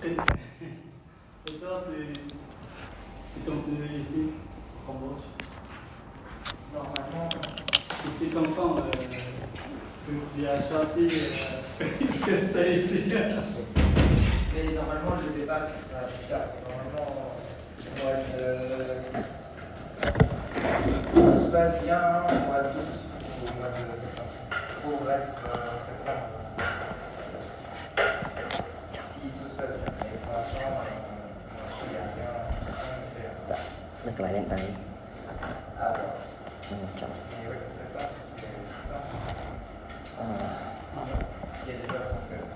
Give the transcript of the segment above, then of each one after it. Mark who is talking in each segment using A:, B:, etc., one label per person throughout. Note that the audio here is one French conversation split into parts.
A: Et toi, tu continues ici, en Cambodge?
B: Normalement,
A: Ici, comme quand tu as choisi que c'était ici.
B: mais normalement le départ ce sera plus tard. Normalement, on va être, si tout se passe bien, on va tous au mois de septembre. Pour être septembre. Si tout se passe bien. Mais pour l'instant, il n'y a rien à faire.
C: នៅកន្លែងនេះដែរ
B: Ah bon.
C: ចង់
B: Mais ouais, pour septembre, ce serait septembre.
C: អឺ
B: S'il y a des offres, on fait ça.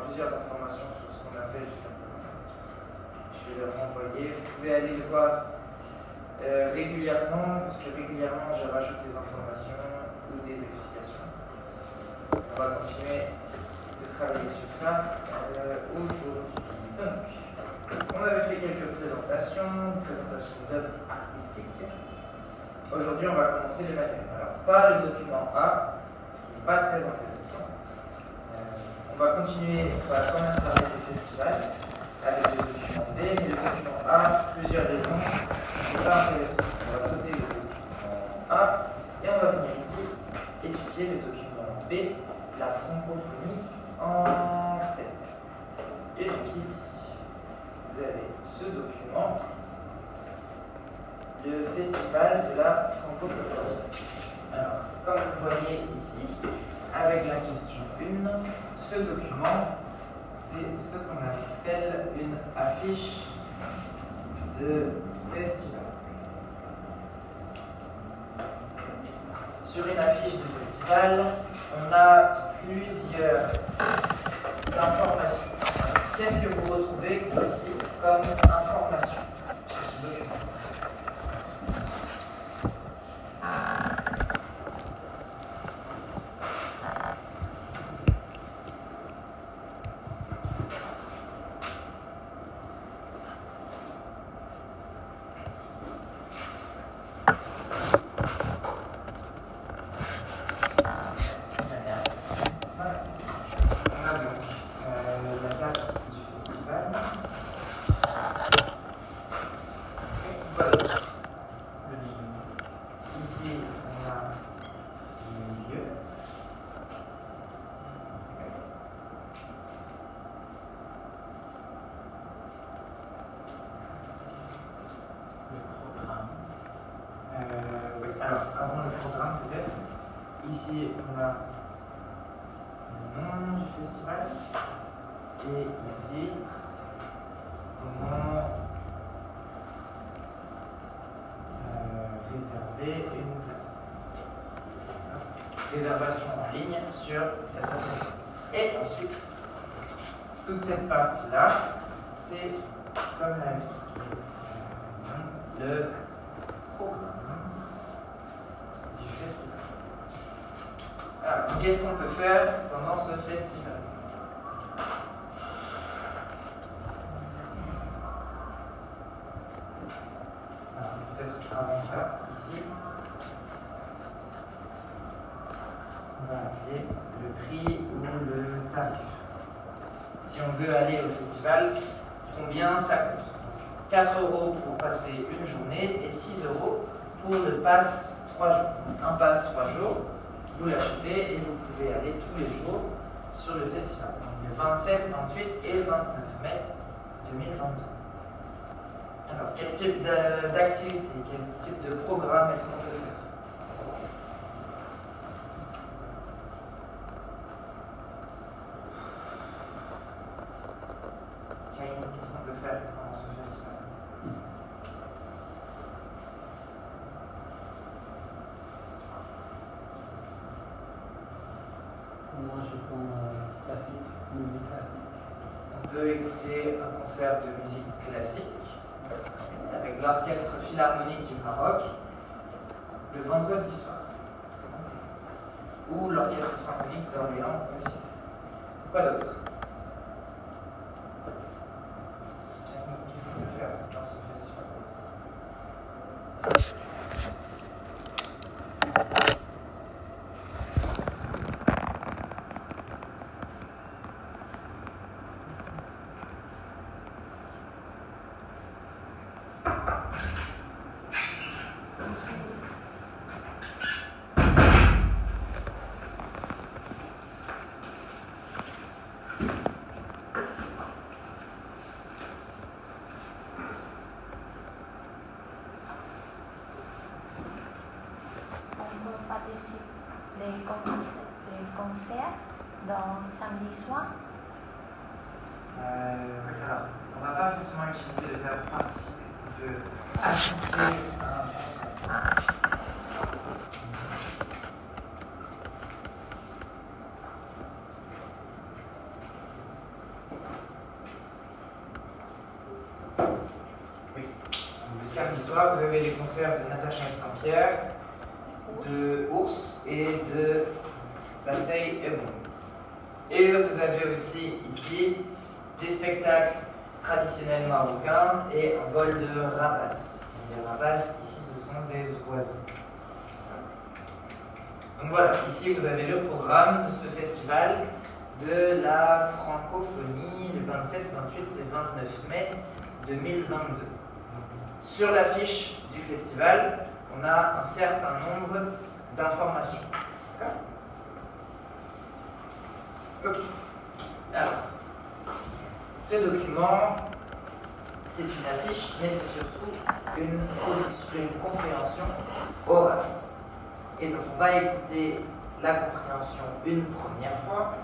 B: Plusieurs informations sur ce qu'on a fait jusqu'à présent. Je vais les renvoyer. Vous pouvez aller le voir régulièrement, parce que régulièrement je rajoute des informations ou des explications. On va continuer de travailler sur ça aujourd'hui. Donc, on avait fait quelques présentations d'œuvres artistiques. Aujourd'hui, on va commencer les manuels. Alors, pas le document A, ce qui n'est pas très intéressant. On va continuer, on va quand même parler des festivals avec le document B, mais le document A, plusieurs raisons, c'est pas intéressant. On va sauter le document A et on va venir ici étudier le document B, la francophonie en fait. Et donc ici, vous avez ce document, le festival de la francophonie. Alors, comme vous voyez ici, avec la question 1, ce document, c'est ce qu'on appelle une affiche de festival. Sur une affiche de festival, on a plusieurs informations. Qu'est-ce que vous retrouvez ici comme information sur ce document ? Alors, avant le programme, peut-être, ici, on a le nom du festival, et ici, comment réserver une place. Réservation en ligne sur cette adresse. Et ensuite, toute cette partie-là, c'est, comme l'a expliqué, le programme. Alors, qu'est-ce qu'on peut faire pendant ce festival? Alors, peut-être avant ça, ici. qu'on va appeler le prix ou le tarif. Si on veut aller au festival, combien ça coûte? 4 € pour passer une journée et 6 € pour le pass 3 jours. Un pass 3 jours, vous l'achetez et vous pouvez aller tous les jours sur le festival. Donc le 27, 28 et 29 mai 2022. Alors, quel type d'activité, quel type de programme est-ce qu'on peut faire? Qu'est-ce qu'on peut faire pendant ce festival?
A: Moi, je prends classique, musique classique.
B: On peut écouter un concert de musique classique avec l'Orchestre Philharmonique du Maroc le vendredi soir. Ou l'Orchestre Symphonique d'Orléans aussi. Quoi d'autre? Qu'est-ce qu'on peut faire dans ce festival?
D: Les concerts dans samedi soir.
B: Alors, on ne va pas forcément utiliser le verbe participer. On peut assister à un concert. Oui. Le samedi soir, vous avez les concerts de Natacha Saint-Pierre, de Ours et de Bassey Ebon. Et vous avez aussi ici des spectacles traditionnels marocains et un vol de rapaces. Les rapaces, ici, ce sont des oiseaux. Donc voilà, ici vous avez le programme de ce festival de la francophonie le 27, 28 et 29 mai 2022. Sur la fiche du festival, on a un certain nombre d'informations. D'accord ? Ok. Alors, ce document, c'est une affiche, mais c'est surtout une compréhension orale. Et donc, on va écouter la compréhension une première fois.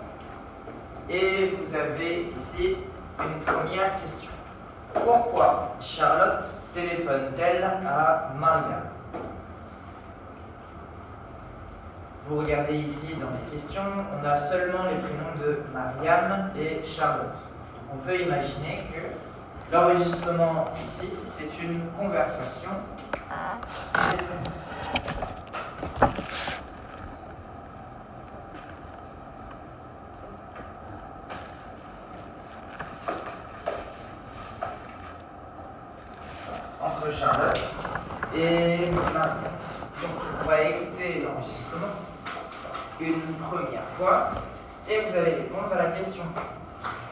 B: Et vous avez ici une première question. Pourquoi Charlotte téléphone-t-elle à Mariam? Vous regardez ici dans les questions, on a seulement les prénoms de Mariam et Charlotte. Donc on peut imaginer que l'enregistrement ici, c'est une conversation téléphonique. Entre Charlotte et Mariam. Donc on va écouter l'enregistrement une première fois et vous allez répondre à la question.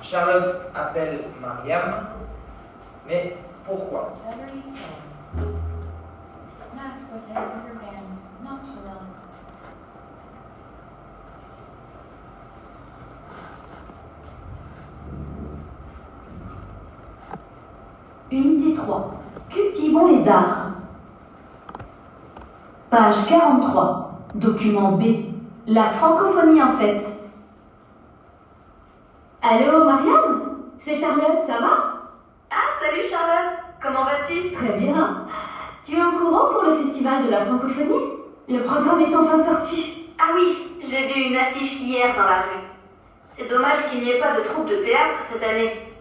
B: Charlotte appelle Mariam, mais pourquoi?
E: Unité 3. Cultivons les arts. Page 43. Document B. La francophonie en fait. Allô, Mariam? C'est Charlotte, ça va?
F: Ah, salut Charlotte, comment vas-tu?
E: Très bien. Tu es au courant pour le festival de la francophonie? Le programme est enfin sorti.
F: Ah oui, j'ai vu une affiche hier dans la rue. C'est dommage qu'il n'y ait pas de troupe de théâtre cette année.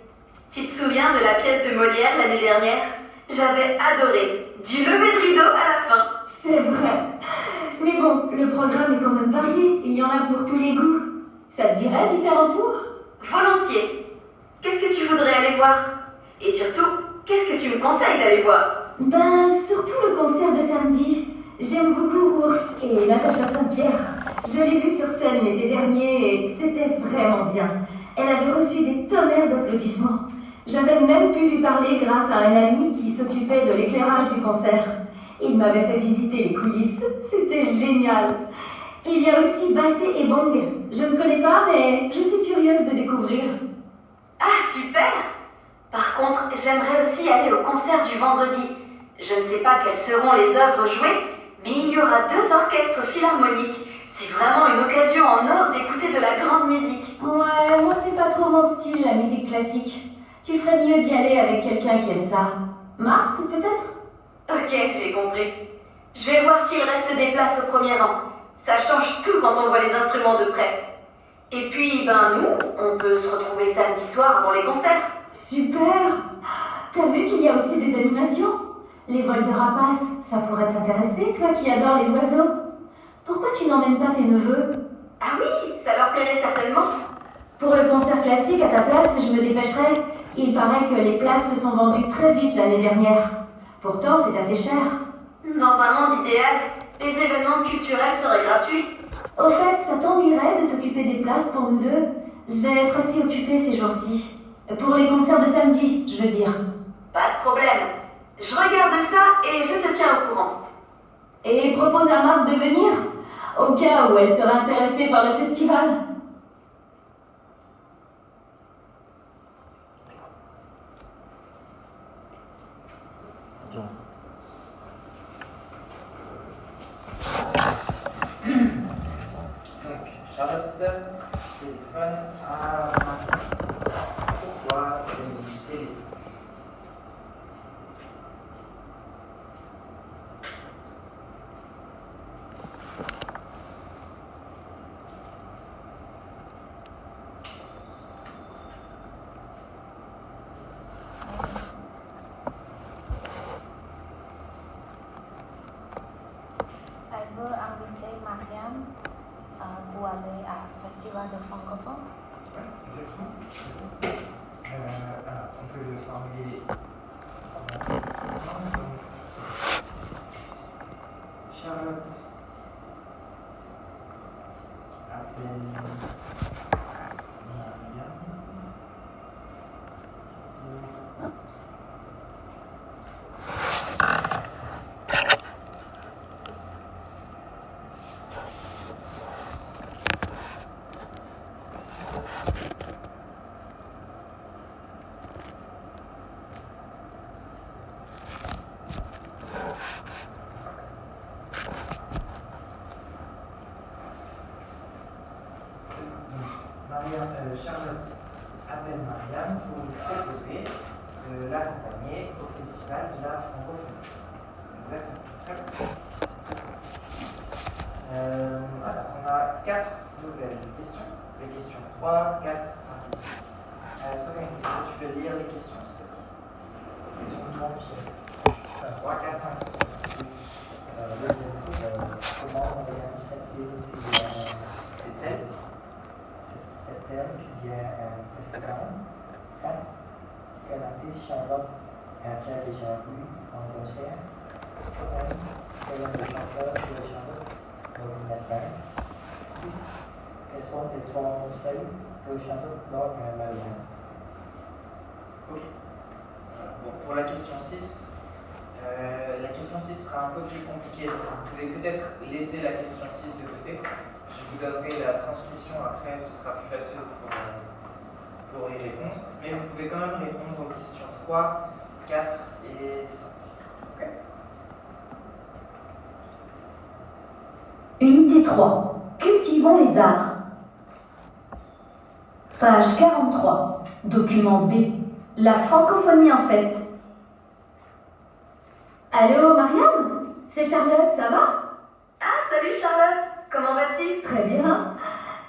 F: Tu te souviens de la pièce de Molière l'année dernière? J'avais adoré. Du lever de rideau à la fin.
E: C'est vrai. Mais bon, le programme est quand même varié. Il y en a pour tous les goûts. Ça te dirait d'y faire un tour?
F: Volontiers. Qu'est-ce que tu voudrais aller voir? Et surtout, qu'est-ce que tu me conseilles d'aller voir?
E: Ben, surtout le concert de samedi. J'aime beaucoup Ours et Natacha Saint-Pierre. Je l'ai vue sur scène l'été dernier et c'était vraiment bien. Elle avait reçu des tonnerres d'applaudissements. J'avais même pu lui parler grâce à un ami qui s'occupait de l'éclairage du concert. Il m'avait fait visiter les coulisses. C'était génial. Il y a aussi Bassé et Bong. Je ne connais pas, mais je suis curieuse de découvrir.
F: Ah, super! Par contre, j'aimerais aussi aller au concert du vendredi. Je ne sais pas quelles seront les œuvres jouées, mais il y aura 2 orchestres philharmoniques. C'est vraiment une occasion en or d'écouter de la grande musique.
E: Ouais, moi c'est pas trop mon style, la musique classique. Tu ferais mieux d'y aller avec quelqu'un qui aime ça. Marthe, peut-être?
F: Ok, j'ai compris. Je vais voir s'il reste des places au premier rang. Ça change tout quand on voit les instruments de près. Et puis, nous, on peut se retrouver samedi soir avant les concerts.
E: Super! T'as vu qu'il y a aussi des animations? Les vols de rapaces, ça pourrait t'intéresser, toi qui adores les oiseaux. Pourquoi tu n'emmènes pas tes neveux?
F: Ah oui, ça leur plairait certainement.
E: Pour le concert classique, à ta place, je me dépêcherai. Il paraît que les places se sont vendues très vite l'année dernière. Pourtant, c'est assez cher.
F: Dans un monde idéal, les événements culturels seraient gratuits.
E: Au fait, ça t'ennuierait de t'occuper des places pour nous deux? Je vais être assez occupée ces jours-ci. Pour les concerts de samedi, je veux dire.
F: Pas de problème. Je regarde ça et je te tiens au courant.
E: Et propose à Marthe de venir, au cas où elle sera intéressée par le festival.
B: Donc, Charlotte, téléphone à Marthe. Pourquoi téléphone?
D: Elle veut inviter Mariam pour aller à festival de francophone.
B: Oui, exactement. Alors, on peut le formuler en expression. Charlotte appelle Mariam Charlotte appelle Mariam pour lui proposer de l'accompagner au festival de la francophonie. Exactement. Très bien. Alors, on a 4 nouvelles questions. Les questions 3, 4, 5 et 6. Sophie, est-ce que tu peux lire les questions, s'il te plaît? Questions 3, 4, 5, 6.
C: Comment Mariam s'appelle?
B: C'est elle.
C: C'est elle qui vient à un festival. 4. Quel artiste Charlotte a-t-elle déjà vu en concert? 5. Quel est le chanteur de Charlotte lors d'une affaire? 6. Quels sont les 3 conseils que Charlotte lors d'un mariage?
B: Ok. Bon, pour la question 6, la question 6 sera un peu plus compliquée. Donc vous pouvez peut-être laisser la question 6 de côté. Je vous donnerai la transcription après, ce sera plus facile pour y répondre. Mais vous pouvez quand même répondre aux questions 3, 4 et 5. Ok.
E: Unité 3. Cultivons les arts. Page 43. Document B. La francophonie en fait. Allô, Mariam? C'est Charlotte, ça va?
F: Ah, salut Charlotte! Comment vas-tu?
E: Très bien.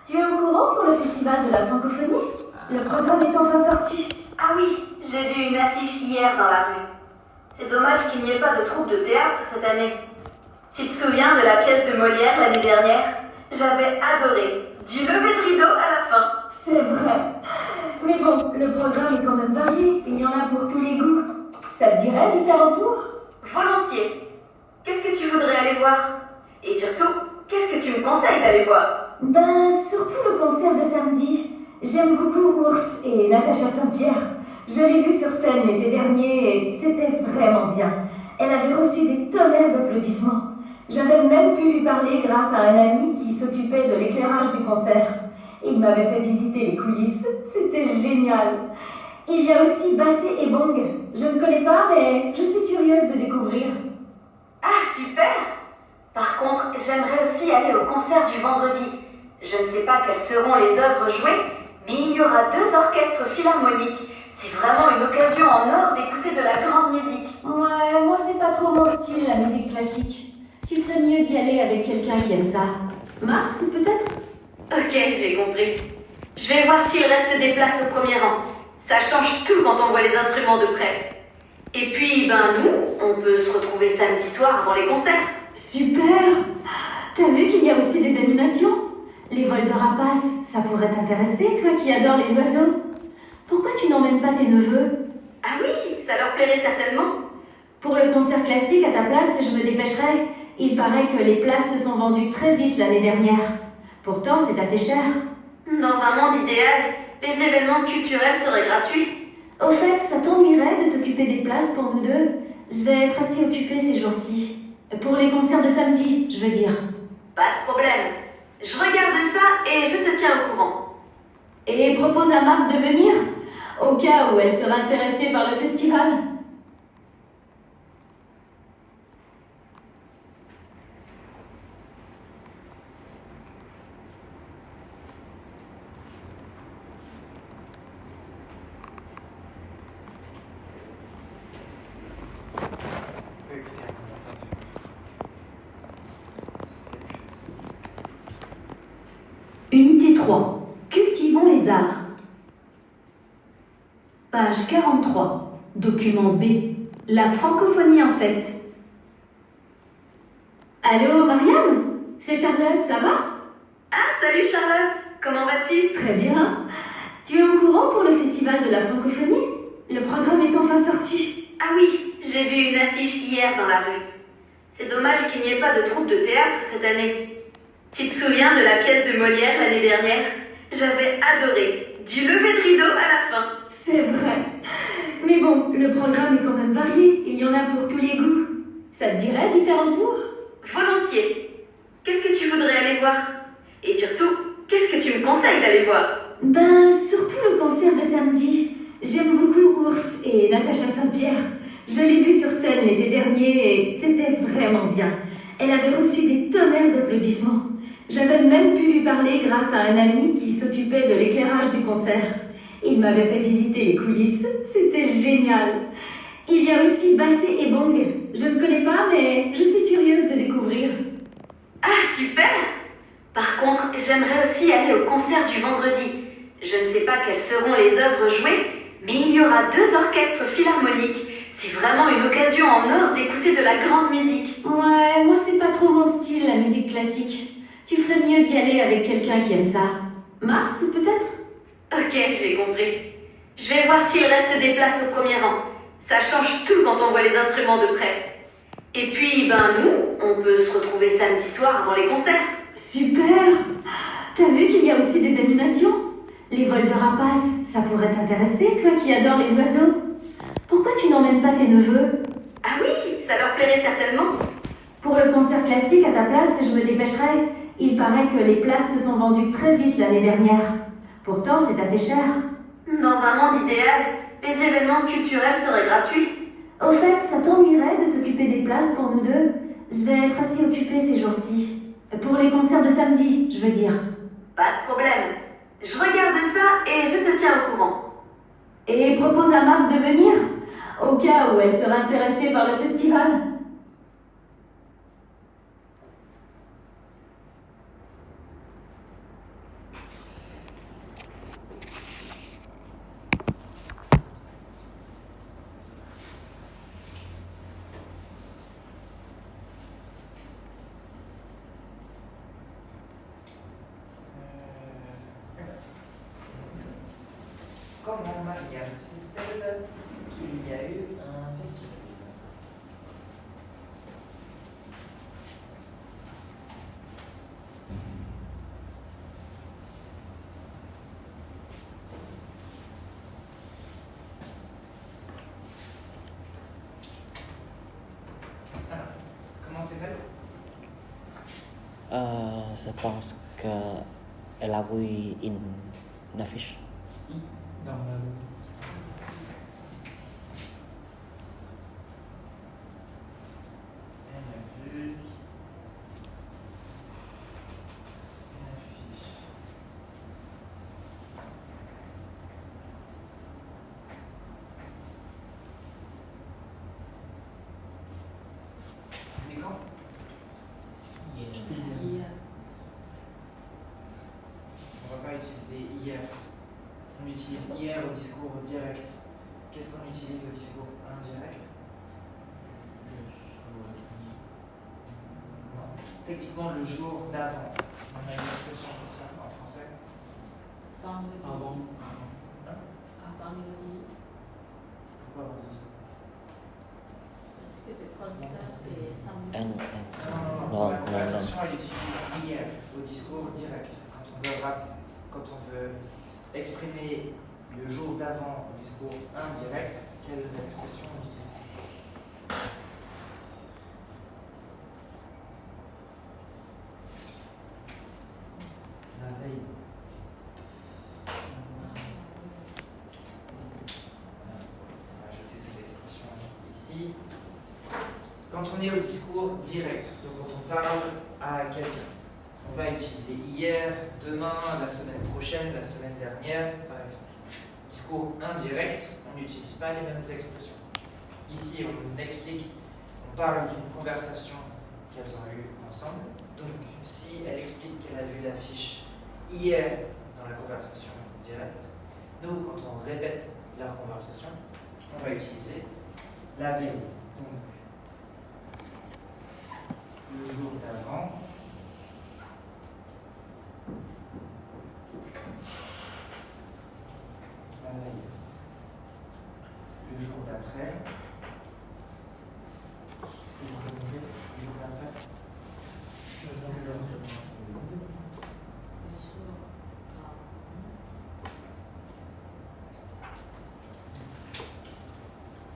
E: Tu es au courant pour le festival de la francophonie? Le programme est enfin sorti.
F: Ah oui, j'ai vu une affiche hier dans la rue. C'est dommage qu'il n'y ait pas de troupe de théâtre cette année. Tu te souviens de la pièce de Molière l'année dernière? J'avais adoré. Du lever de rideau à la fin.
E: C'est vrai. Mais bon, le programme est quand même varié. Il y en a pour tous les goûts. Ça te dirait d'y faire un tour?
F: Volontiers. Qu'est-ce que tu voudrais aller voir? Et surtout, qu'est-ce que tu me conseilles d'aller voir?
E: Ben, surtout le concert de samedi. J'aime beaucoup Ours et Natacha Saint-Pierre. Je l'ai vue sur scène l'été dernier et c'était vraiment bien. Elle avait reçu des tonnerres d'applaudissements. J'avais même pu lui parler grâce à un ami qui s'occupait de l'éclairage du concert. Il m'avait fait visiter les coulisses. C'était génial. Il y a aussi Bassé et Bong. Je ne connais pas, mais je suis curieuse de découvrir.
F: Ah, super! Par contre, j'aimerais aussi aller au concert du vendredi. Je ne sais pas quelles seront les œuvres jouées, mais il y aura 2 orchestres philharmoniques. C'est vraiment une occasion en or d'écouter de la grande musique.
G: Ouais, moi c'est pas trop mon style, la musique classique. Tu ferais mieux d'y aller avec quelqu'un qui aime ça. Marthe, peut-être?
F: Ok, j'ai compris. Je vais voir s'il reste des places au premier rang. Ça change tout quand on voit les instruments de près. Et puis, nous, on peut se retrouver samedi soir avant les concerts.
G: Super! T'as vu qu'il y a aussi des animations? Les vols de rapaces, ça pourrait t'intéresser, toi qui adores les oiseaux. Pourquoi tu n'emmènes pas tes neveux?
F: Ah oui, ça leur plairait certainement.
G: Pour le concert classique, à ta place, je me dépêcherai. Il paraît que les places se sont vendues très vite l'année dernière. Pourtant, c'est assez cher.
F: Dans un monde idéal, les événements culturels seraient gratuits.
G: Au fait, ça t'ennuierait de t'occuper des places pour nous deux? Je vais être assez occupée ces jours-ci. Pour les concerts de samedi, je veux dire.
F: Pas de problème. Je regarde ça et je te tiens au courant.
G: Et propose à Marthe de venir, au cas où elle sera intéressée par le festival.
E: Unité 3. Cultivons les arts. Page 43. Document B. La francophonie en fait. Allô, Mariam? C'est Charlotte, ça va?
F: Ah, salut Charlotte. Comment vas-tu?
E: Très bien. Tu es au courant pour le festival de la francophonie? Le programme est enfin sorti.
F: Ah oui, j'ai vu une affiche hier dans la rue. C'est dommage qu'il n'y ait pas de troupe de théâtre cette année. Tu te souviens de la pièce de Molière l'année dernière? J'avais adoré. Du lever de rideau à la fin.
E: C'est vrai. Mais bon, le programme est quand même varié. Il y en a pour tous les goûts. Ça te dirait d'y faire un tour?
F: Volontiers. Qu'est-ce que tu voudrais aller voir? Et surtout, qu'est-ce que tu me conseilles d'aller voir?
E: Ben, surtout le concert de samedi. J'aime beaucoup Ours et Natacha Saint-Pierre. Je l'ai vue sur scène l'été dernier et c'était vraiment bien. Elle avait reçu des tonnerres d'applaudissements. J'avais même pu lui parler grâce à un ami qui s'occupait de l'éclairage du concert. Il m'avait fait visiter les coulisses. C'était génial. Il y a aussi Bassé et Bong. Je ne connais pas, mais je suis curieuse de découvrir.
F: Ah, super! Par contre, j'aimerais aussi aller au concert du vendredi. Je ne sais pas quelles seront les œuvres jouées, mais il y aura 2 orchestres philharmoniques. C'est vraiment une occasion en or d'écouter de la grande musique.
G: Ouais, moi c'est pas trop mon style, la musique classique. Tu ferais mieux d'y aller avec quelqu'un qui aime ça. Marthe, peut-être?
F: Ok, j'ai compris. Je vais voir s'il reste des places au premier rang. Ça change tout quand on voit les instruments de près. Et puis, nous, on peut se retrouver samedi soir avant les concerts.
G: Super! T'as vu qu'il y a aussi des animations? Les vols de rapaces, ça pourrait t'intéresser, toi qui adores les oiseaux. Pourquoi tu n'emmènes pas tes neveux?
F: Ah oui, ça leur plairait certainement.
G: Pour le concert classique, à ta place, je me dépêcherai. Il paraît que les places se sont vendues très vite l'année dernière. Pourtant, c'est assez cher.
F: Dans un monde idéal, les événements culturels seraient gratuits.
G: Au fait, ça t'ennuierait de t'occuper des places pour nous deux? Je vais être assez occupée ces jours-ci. Pour les concerts de samedi, je veux dire.
F: Pas de problème. Je regarde ça et je te tiens au courant.
G: Et propose à Marthe de venir, au cas où elle sera intéressée par le festival.
C: Comment Mariam sait-elle qu'il y a eu un festival?
B: sait-elle?
H: Je pense qu'elle a vu une affiche.
A: Dans la rue.
B: Elle a vu une affiche. C'était quand? On ne va pas utiliser hier. On utilise hier au discours direct. Qu'est-ce qu'on utilise au discours indirect? Non. Techniquement, le jour d'avant. On a une expression pour ça en français.
A: Avant.
B: Hein?
I: Vendredi.
B: Pourquoi vendredi?
I: Parce que le concert, c'est samedi.
B: Non. La conversation, elle utilise hier au discours direct. Quand on veut exprimer le jour d'avant au discours indirect, quelle expression on utilise? La veille. On va ajouter cette expression ici. Quand on est au discours direct, donc quand on parle à quelqu'un, on va utiliser hier, demain, la semaine prochaine, la semaine dernière, par exemple. Discours indirect, on n'utilise pas les mêmes expressions. Ici, on explique, on parle d'une conversation qu'elles ont eue ensemble. Donc, si elle explique qu'elle a vu l'affiche hier dans la conversation directe, nous, quand on répète leur conversation, on va utiliser la veille. Donc, le jour d'avant, la veille. Le jour d'après, est-ce que vous connaissez le jour d'après?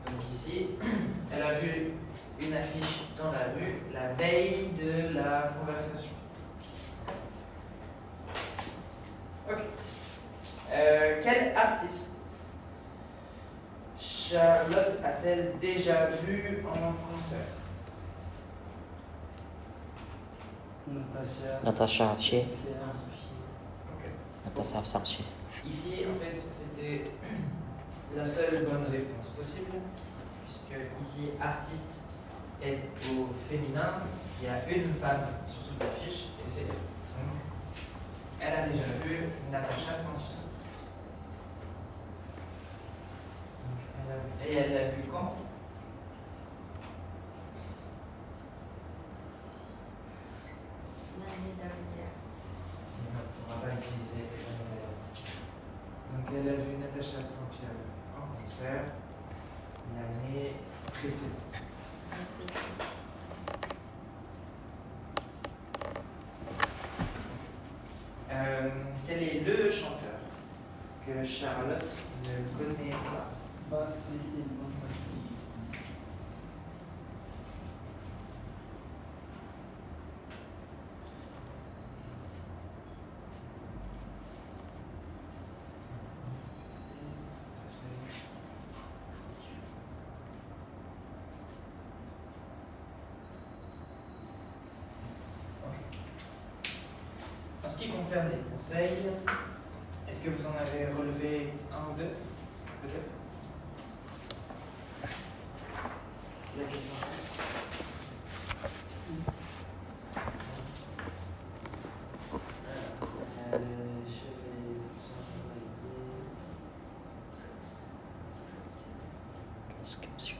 B: Donc ici, elle a vu une affiche dans la rue la veille de la conversation. Ok. Quel artiste Charlotte a-t-elle déjà vu en concert?
H: Natacha Archer.
B: Ok.
H: Natacha Archer.
B: Ici, en fait, c'était la seule bonne réponse possible, puisque ici, artiste est au féminin, il y a une femme sur toute l'affiche, et c'est elle. Donc, elle a déjà vu Natacha Archer. Et elle l'a vu quand?
I: L'année dernière.
B: On va pas utiliser l'année dernière. Donc elle a vu Natacha Saint-Pierre en concert l'année précédente. Quel est le chanteur que Charlotte ne connaît pas?
A: Bassi et Bonfatis.
B: En ce qui concerne les conseils, est-ce que vous en avez relevé un ou deux, peut-être? La question c'est... je vais vous envoyer...
H: Inscription.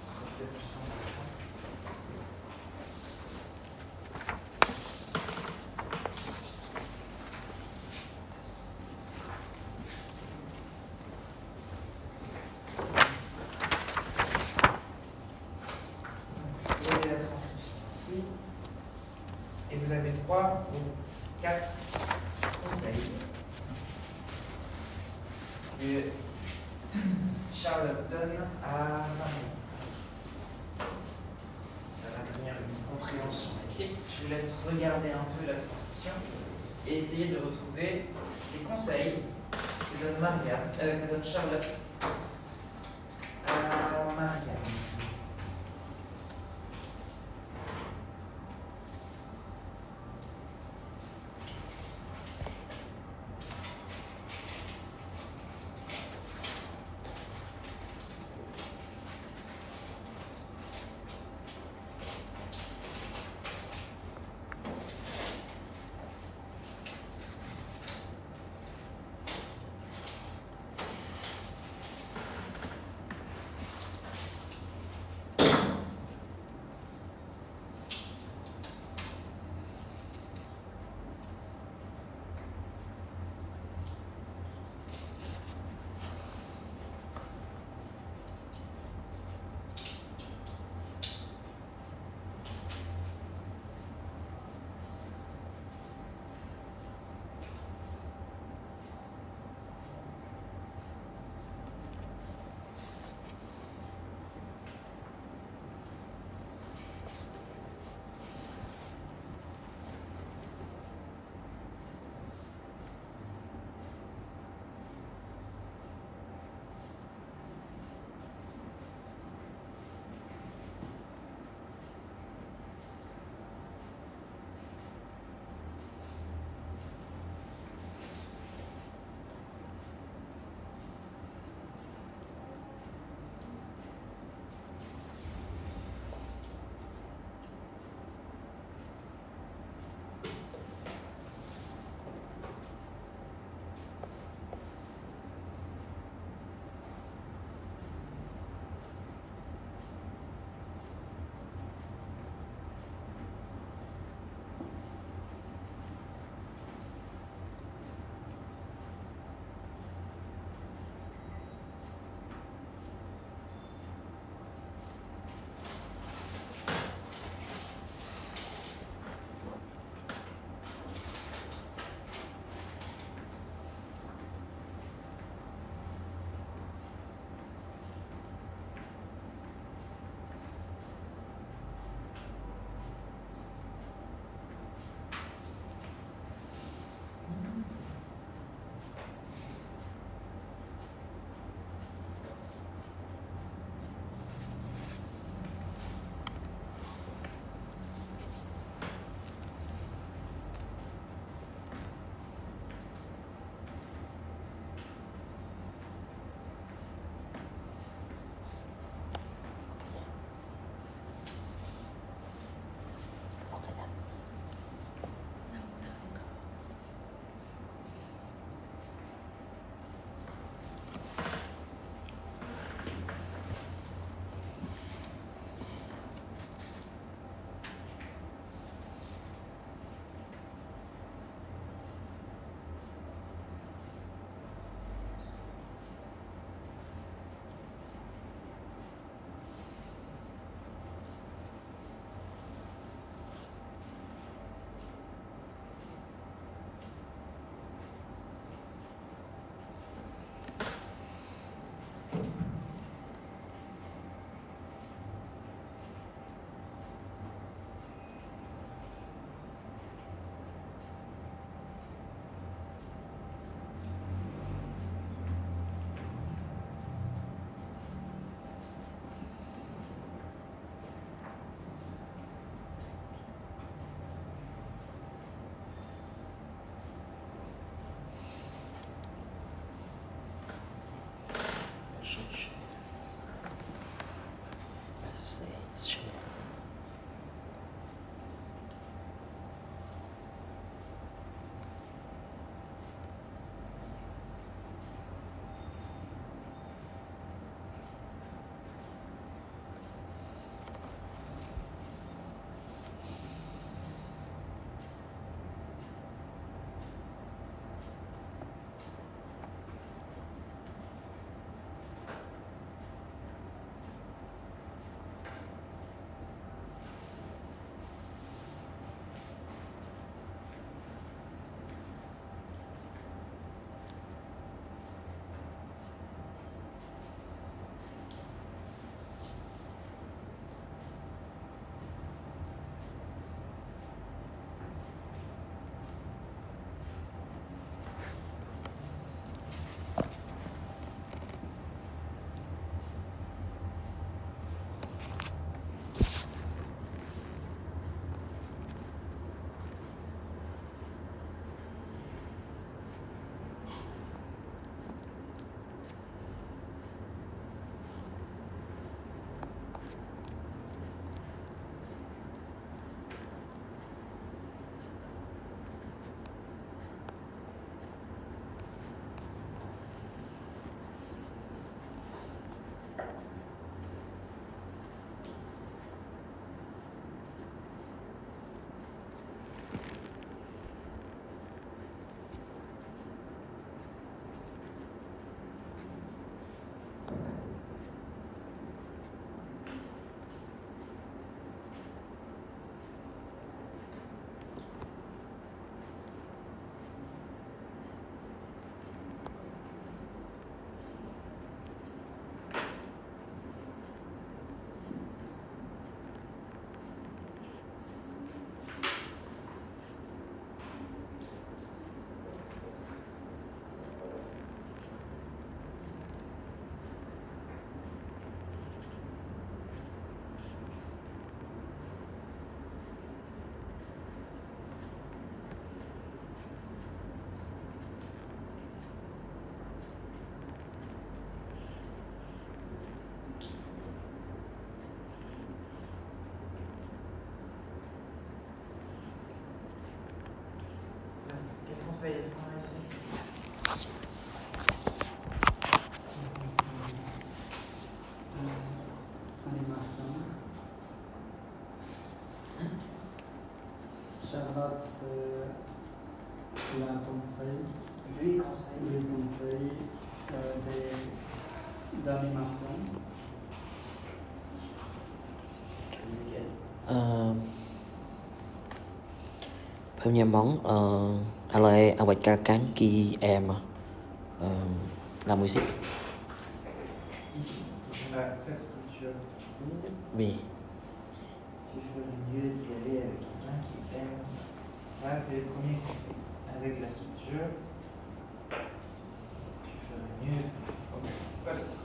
B: C'est peut-être plus simple que ça. Vous avez la transcription ici. Et vous avez 3 ou 4 conseils que Charlotte donne à Marie. Ça va devenir une compréhension écrite. Je vous laisse regarder un peu la transcription et essayer de retrouver les conseils que donne Charlotte à Marianne. conseil est-ce qu'on a ici?
A: Animation. Charlotte la conseille.
B: Lui conseille.
A: Lui conseille des animations.
H: Premièrement, aller avec quelqu'un qui aime la musique.
B: Ici, on a cette structure ici.
H: Oui.
B: Tu ferais mieux d'y aller avec quelqu'un qui aime ça. Ça, c'est le premier conseil. Avec la structure, tu ferais mieux. Ok, pas d'autre.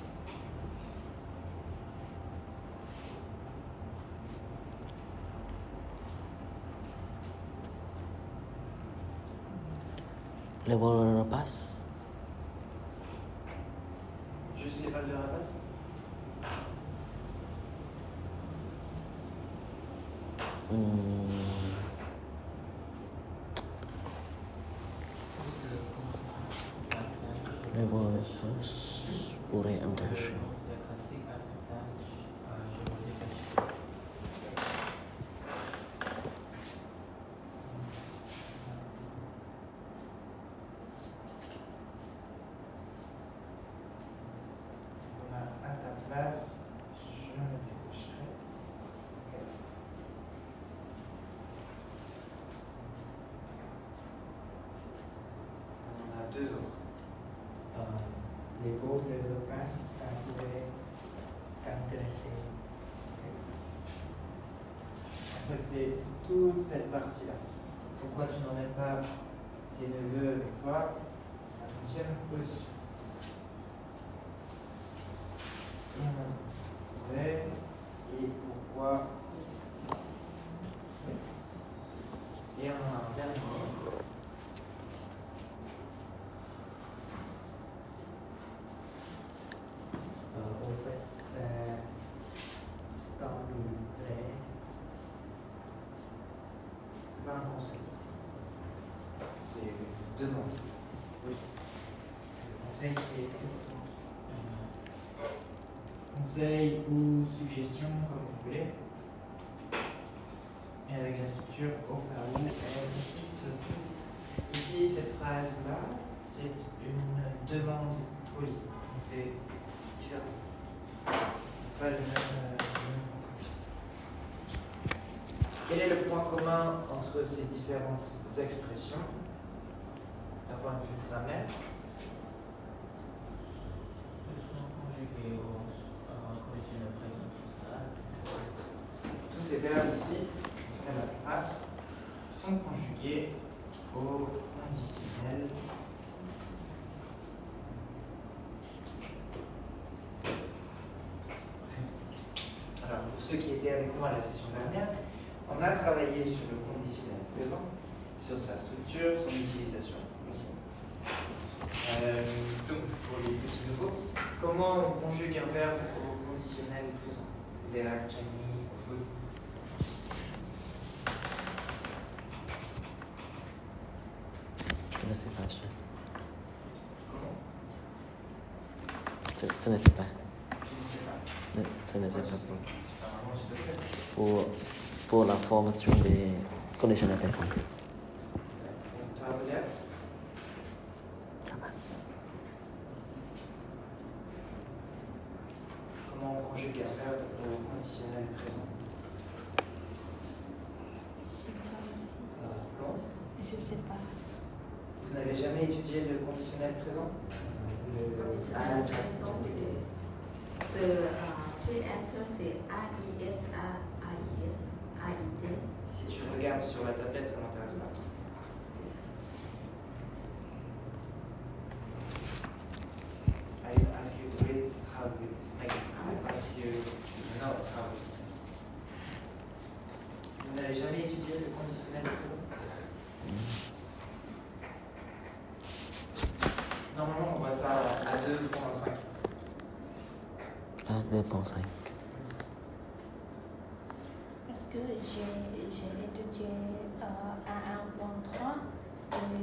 H: Les vols de rapace.
B: Juste les balles de rapace?
H: Les vols de rapace pourraient intéresser.
B: À ta place, je me décocherai. Ok. On a deux autres.
C: Les vols de rapace, ça pourrait t'intéresser.
B: En fait, c'est toute cette partie-là. Pourquoi tu n'emmènes pas tes neveux avec toi? Ça fonctionne aussi. Ouais. Et pourquoi? Et on a un dernier.
C: Au fait, c'est dans le rêve.
B: C'est pas un conseil. C'est une demande. Oui. Le conseil, c'est conseil ou suggestion, comme vous voulez. Et avec la structure au cas où elle se trouve. Ici, cette phrase-là, c'est une demande polie. Donc c'est différent. Pas le même contexte. Quel est le point commun entre ces différentes expressions d'un point de vue grammaire?
J: Elles sont conjuguées au conditionnel présent.
B: Tous ces verbes ici, sont conjugués au conditionnel présent. Alors, pour ceux qui étaient avec moi à la session dernière, on a travaillé sur le conditionnel présent, sur sa structure, son utilisation aussi. Donc, pour les petits nouveaux, comment on conjugue un verbe au conditionnel présent? Vera, Chani, Ofu.
H: Je ne sais pas.
B: Comment?
H: Ce ne sais pas.
B: Je ne sais pas.
H: Ce ne sais pas.
B: Normalement, je devrais savoir.
H: Pour la formation des conditionnels présents.
B: Toi, Rodia? Comment on conjugue un verbe au conditionnel présent? Comment?
D: Je sais pas.
B: Vous n'avez jamais étudié le conditionnel présent?
I: C'est être, c'est AIS, AIS, AIT.
B: Si tu regardes sur la tablette, ça m'intéresse pas. I ask you to read how it's made. I ask you to know how it's made. Vous n'avez jamais étudié le conditionnel présent? Normalement, on voit ça à 2.5.
H: À 2.5.
D: Parce que j'ai étudié à 1.3 et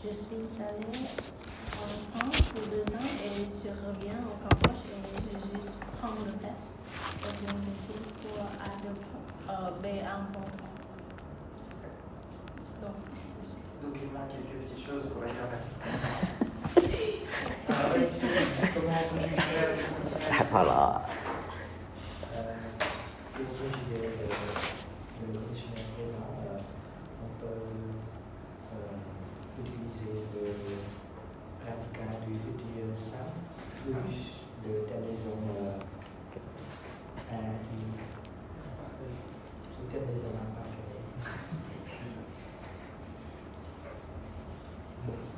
D: je suis allée en France pour 2 ans et je reviens au Cambodge et je juste prends le test et je me dis pour B1 bon.
B: Donc il manque quelques petites choses pour la grammaire. Comment on conjugue le verbe conditionnel?
H: Voilà.
C: Pour conjuguer le conditionnel présent, on peut utiliser le radical du futur simple plus de terminaison ou terminaison imparfaite.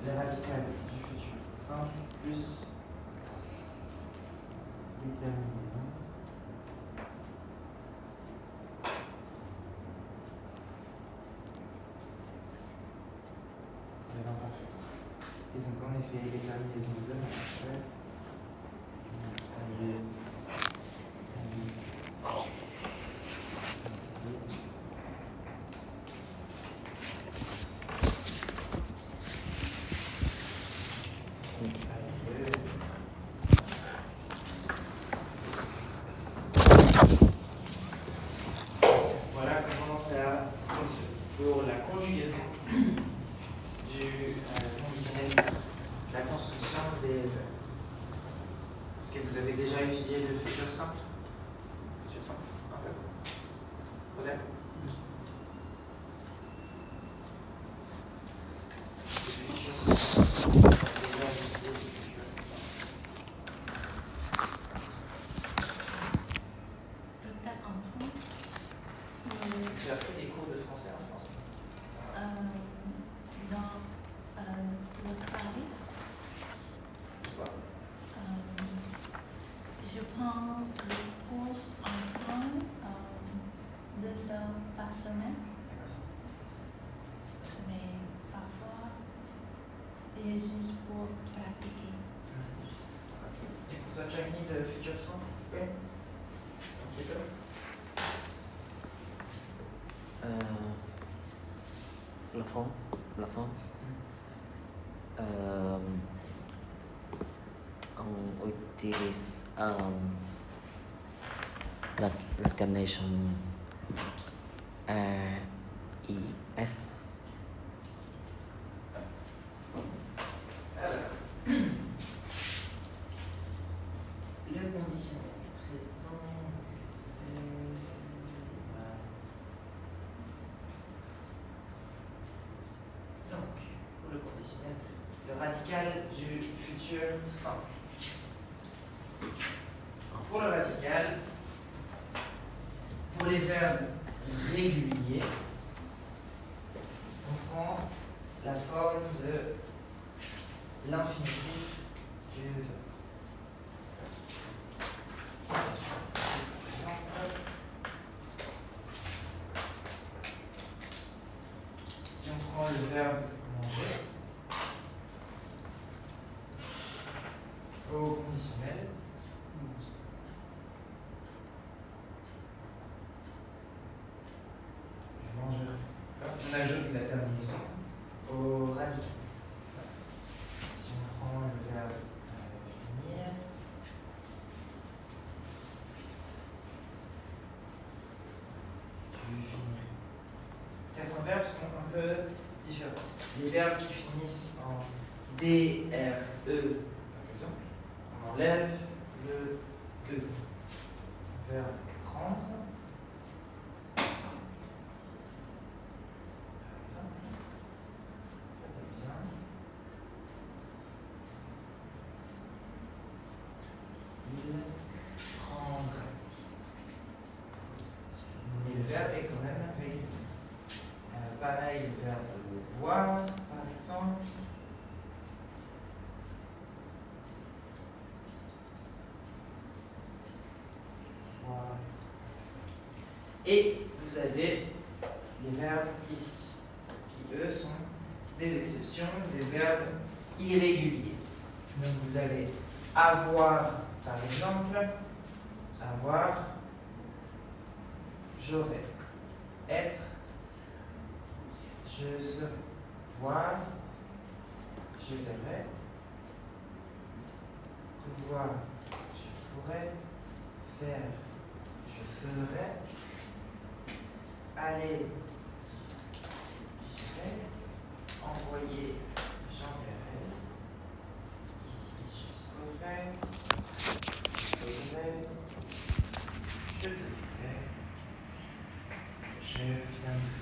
B: Le radical du futur simple plus déterminaison. De l'imparfait. Et donc en effet, les terminaisons de l'imparfait. Voilà comment ça fonctionne. Pour la conjugaison du conditionnel, la construction des verbes. Est-ce que vous avez déjà étudié le futur simple? Futur simple, un peu. Voilà.
D: Peut-être en France.
B: Tu as fait des cours de français en France?
D: Dans le travail,
B: Quoi?
D: je prends les cours en France 2 heures par semaine, mais parfois c'est juste pour pratiquer.
B: Et pour toi, Jamie, le futur simple? Oui. Un petit peu.
H: La forme. On utilise l'incarnation AIS.
B: Alors, le conditionnel présent, qu'est-ce que c'est? Voilà. Donc, pour le conditionnel présent, le radical du futur simple. Pour le radical, pour les verbes réguliers, on prend la forme de l'infinitif du verbe. Par exemple, si on prend le verbe manger au conditionnel, je mangerai. On ajoute la terminaison au radical. Si on prend le verbe finir, tu finirais. Certains verbes sont un peu différents. Les verbes qui finissent en DRE, par exemple, on enlève le E. Verbe prendre. Par exemple, ça devient il prendra. Mais le verbe est quand même régulier. Pareil, le verbe boire, par exemple. Boire. Et vous avez les verbes ici, qui eux sont des exceptions, des verbes irréguliers. Donc vous avez avoir, par exemple, avoir j'aurai, être, je serai, voir, je verrai, pouvoir, je pourrai, faire, je ferai, aller, j'irai, envoyer, j'enverrai, ici je saurai, je saurai, je devrai, je viendrai.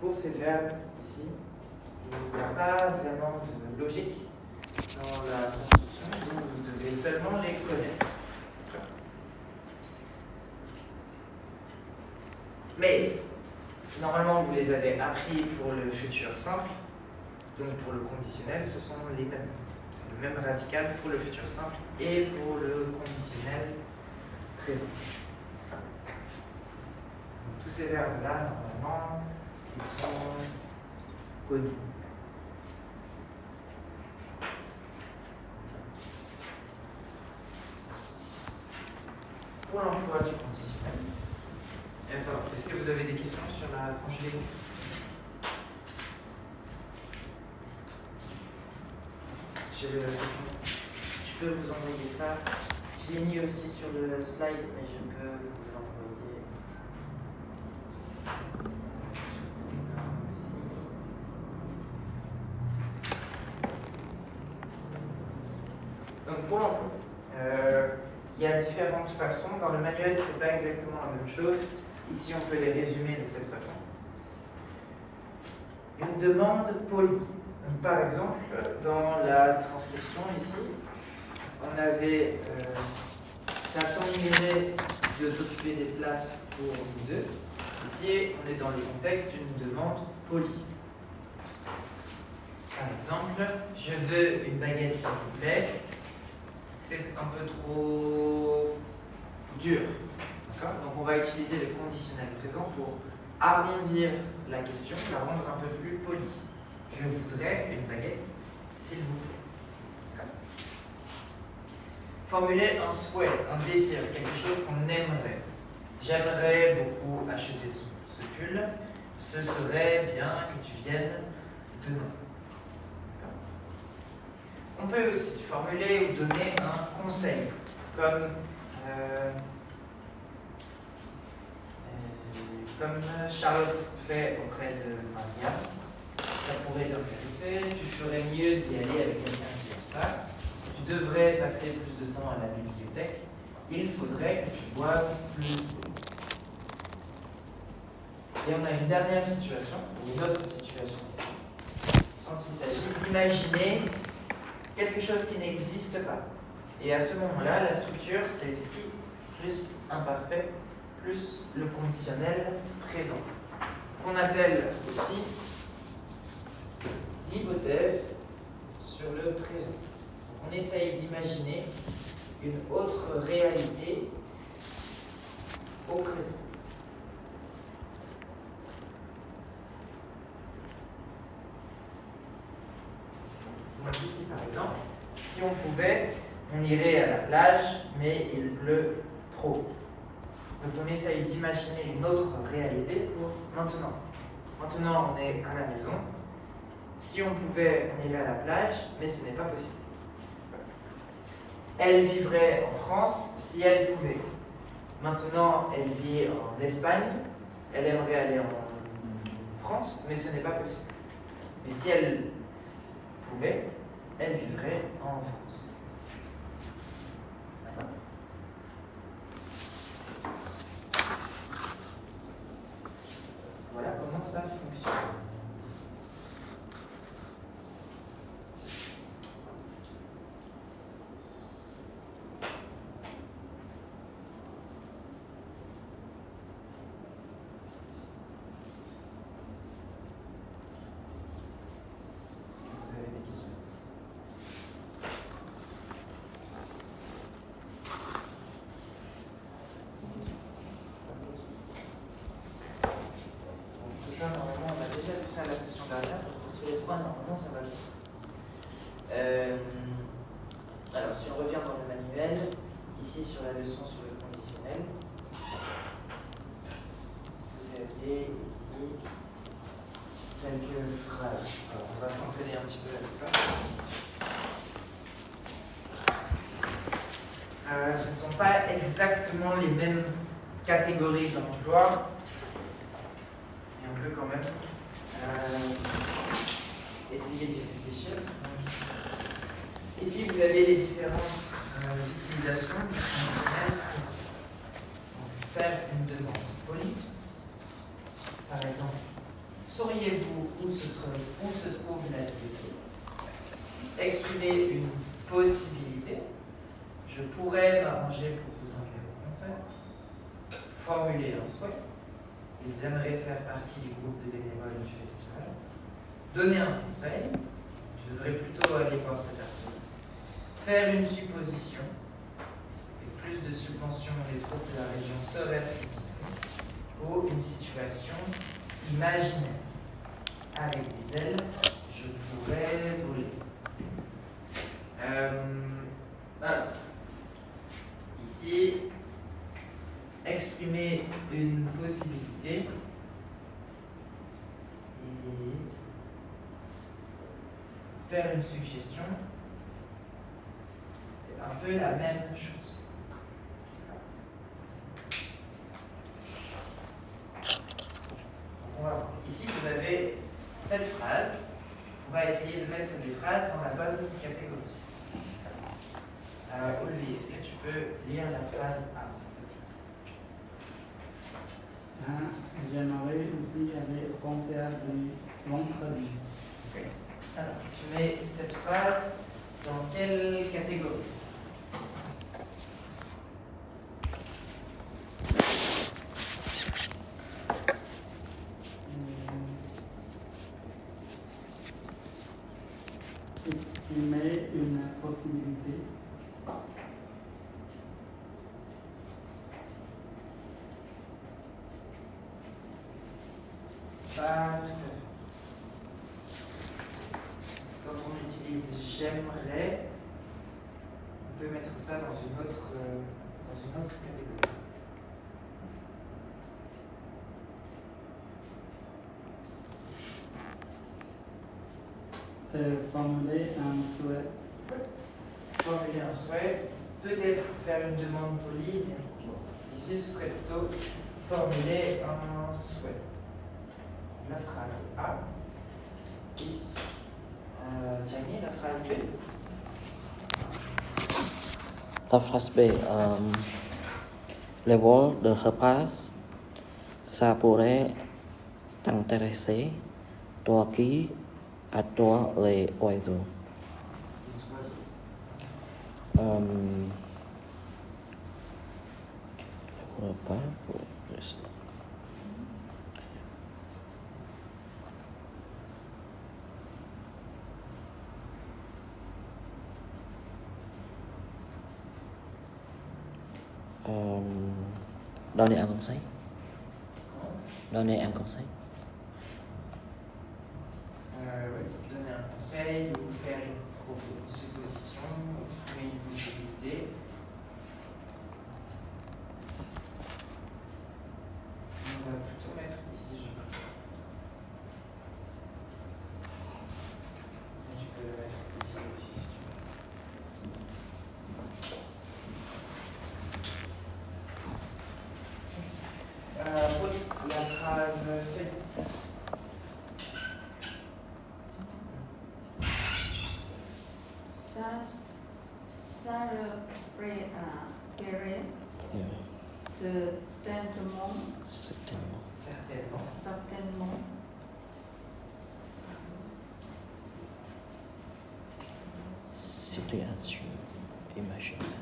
B: Pour ces verbes ici, il n'y a pas vraiment de logique dans la construction, donc vous devez seulement les connaître. Mais, normalement, vous les avez appris pour le futur simple, donc pour le conditionnel, ce sont les mêmes. C'est le même radical pour le futur simple et pour le conditionnel présent. Donc, tous ces verbes-là, normalement, ils sont connus. Pour l'emploi du conditionnel, est-ce que vous avez des questions sur la conjugaison? Je peux vous envoyer ça. Je l'ai mis aussi sur le slide, mais je peux vous l'envoyer. Donc pour l'emploi, il y a différentes façons. Dans le manuel, c'est pas exactement la même chose. Ici, on peut les résumer de cette façon. Une demande polie. Donc, par exemple, dans la transcription ici, on avait ça t'ennuierait de t'occuper des places pour nous deux. Ici, on est dans le contexte d'une demande polie. Par exemple, je veux une baguette s'il vous plaît. C'est un peu trop dur. Donc on va utiliser le conditionnel présent pour arrondir la question, la rendre un peu plus polie. Je voudrais une baguette, s'il vous plaît. Formuler un souhait, un désir, quelque chose qu'on aimerait. J'aimerais beaucoup acheter ce pull. Ce serait bien que tu viennes demain. On peut aussi formuler ou donner un conseil, comme Charlotte fait auprès de Maria. Ça pourrait t'intéresser, tu ferais mieux d'y aller avec quelqu'un qui aime ça. Tu devrais passer plus de temps à la bibliothèque. Il faudrait que tu boives plus d'eau. Et on a une dernière situation, ou une autre situation ici, quand il s'agit d'imaginer quelque chose qui n'existe pas. Et à ce moment-là, la structure, c'est si plus imparfait plus le conditionnel présent, qu'on appelle aussi l'hypothèse sur le présent. On essaye d'imaginer une autre réalité au présent. Donc ici, par exemple, si on pouvait, on irait à la plage, mais il pleut trop. Donc on essaye d'imaginer une autre réalité pour maintenant. Maintenant, on est à la maison. Si on pouvait, on irait à la plage, mais ce n'est pas possible. Elle vivrait en France si elle pouvait. Maintenant, elle vit en Espagne. Elle aimerait aller en France, mais ce n'est pas possible. Mais si elle pouvait, elle vivrait en France. Voilà comment ça fonctionne. Est-ce que vous avez des questions? Tout ça, normalement, on a déjà vu ça la session dernière. Pour tous les trois, normalement, ça va. Alors, si on revient dans le manuel, ici sur la leçon sur le conditionnel, conditionnel. Vous avez ici quelques phrases. Alors, on va s'entraîner un petit peu avec ça. Ce ne sont pas exactement les mêmes catégories d'emploi, mais on peut quand même essayer d'y réfléchir. Donc, ici, vous avez les différentes utilisations du conditionnel. Faire une demande polie. Par exemple, sauriez-vous où se trouve la bibliothèque? Exprimer une possibilité. Je pourrais m'arranger pour vous envoyer au concert. Formuler un souhait. Ils aimeraient faire partie du groupe de bénévoles du festival. Donner un conseil. Je devrais plutôt aller voir cet artiste. Faire une supposition. Et plus de subventions, les troupes de la région seraient équipées. Ou une situation imaginaire. Avec des ailes, je pourrais voler. Alors, ici, exprimer une possibilité et faire une suggestion, c'est un peu la même chose. On va voir. Ici, vous avez cette phrase. On va essayer de mettre les phrases dans la bonne catégorie. Olivier, est-ce que tu peux lire la phrase A, s'il te plaît?
A: J'aimerais aussi aller au concert du vendredi.
B: Okay. Alors, tu mets cette phrase dans quelle catégorie?
A: Exprimer une possibilité.
B: Pas tout à fait. Quand on utilise j'aimerais, on peut mettre ça dans une autre catégorie.
A: Formuler un souhait.
B: Formuler un souhait, peut-être faire une demande polie, mais ici ce serait plutôt formuler un souhait. La phrase A, ici. Jamie, la phrase B.
H: La phrase B, les vols de repas, ça pourrait t'intéresser, toi qui adores les oiseaux.
B: Les oiseaux.
H: Les repas pour rester. Donner un conseil. Donner un conseil.
B: Oui, donner un conseil ou faire une supposition, exprimer une possibilité. On va plutôt mettre ici, je crois. Tu peux le mettre ici aussi si tu veux. La phrase C.
I: Ça le plairait certainement.
H: Situation imaginaire.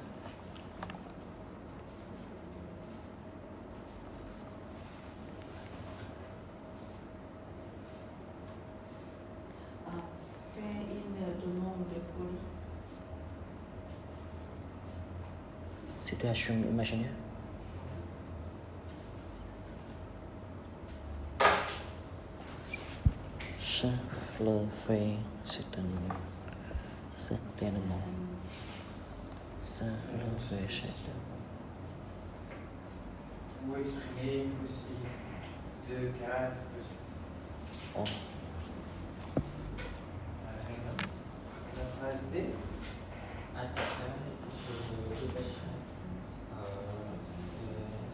I: Faire une demande polie.
H: Situation imaginaire. Je le fais certainement. Ça le fait certainement.
B: ou exprimer une possibilité. 2, 4, c'est possible.
H: Oh.
B: La phrase B.
J: Après, je dépêcherai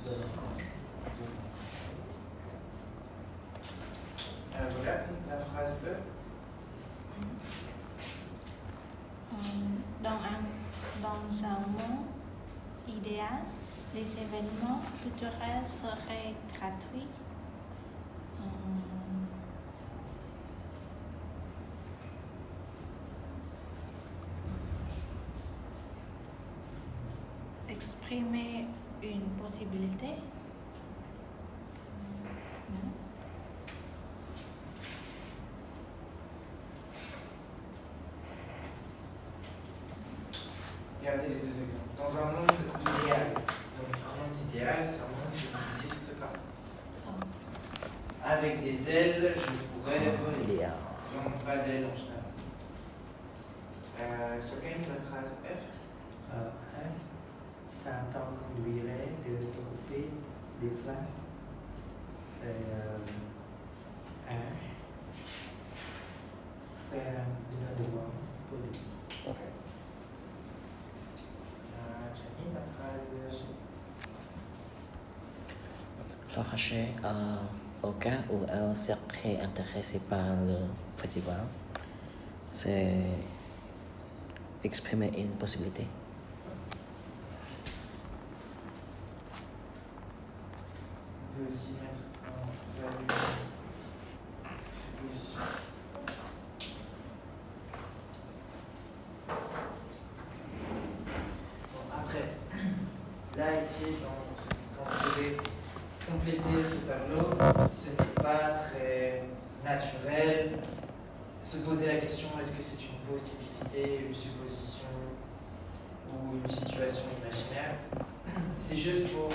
J: de donner
B: Voilà, la phrase E.
D: Dans un monde idéal, les événements culturels seraient gratuits. Exprimer une possibilité.
B: Regardez les deux exemples. Dans un monde idéal, donc un monde idéal, c'est un monde qui n'existe pas. Avec des ailes, je pourrais voler. Donc pas d'ailes en général. Soken, la phrase F.
C: F, ça t'en conduirait de t'occuper des places. C'est R, faire une demande pour lui.
B: Jenny, la phrase G.
H: La phrase au cas où elle serait intéressée par le festival, c'est exprimer une possibilité.
B: On peut aussi mettre faire une supposition. Bon, après, là ici, quand vous devez compléter ce tableau, ce n'est pas très naturel. Se poser la question, est-ce que c'est une possibilité, une supposition ou une situation imaginaire? C'est juste pour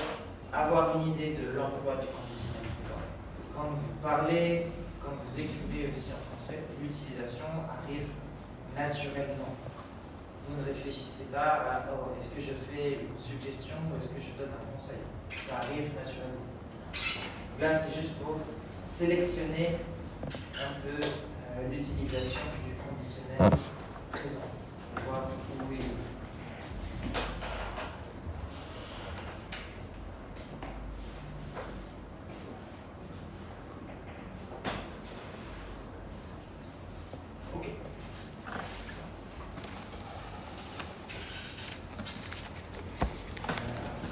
B: avoir une idée de l'emploi du conditionnel présent. Quand vous parlez, quand vous écrivez aussi en français, l'utilisation arrive naturellement. Vous ne réfléchissez pas à oh, est-ce que je fais une suggestion ou est-ce que je donne un conseil. Ça arrive naturellement. Donc là, c'est juste pour sélectionner un peu l'utilisation du conditionnel présent. Voir où il est. Ok.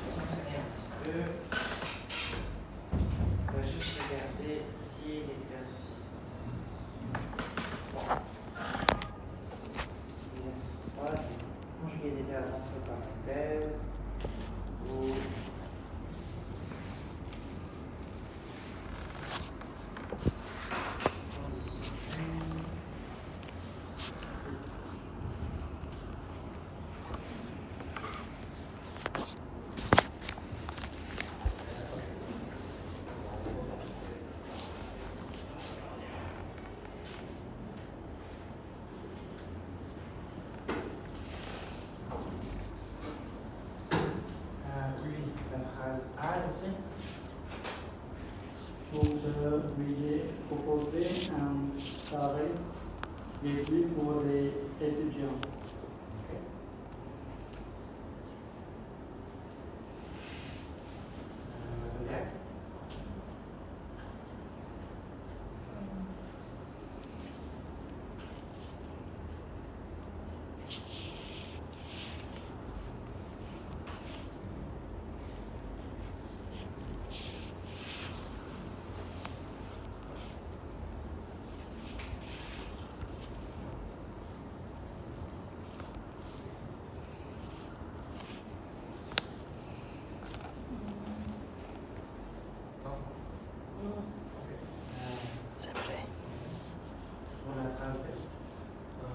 B: Concentrer un petit peu. On va juste regarder si l'exercice. L'exercice 3, conjuguer les verbes entre parenthèses ou
A: Vous devriez proposer un tarif réduit pour les étudiants.
H: C'est vrai.
B: pour la phrase B.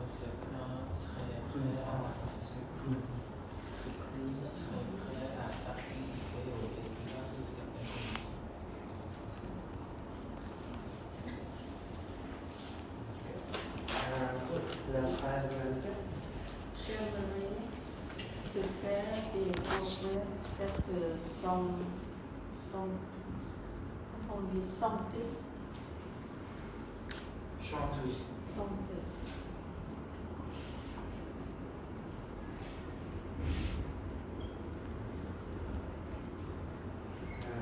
J: Certains seraient prêts à participer. Seraient prêts à participer au festival sous certaines conditions.
B: La phrase C.
I: J'aimerais te faire découvrir cette on dit somptis.
B: Chanteuse.
I: Somptis.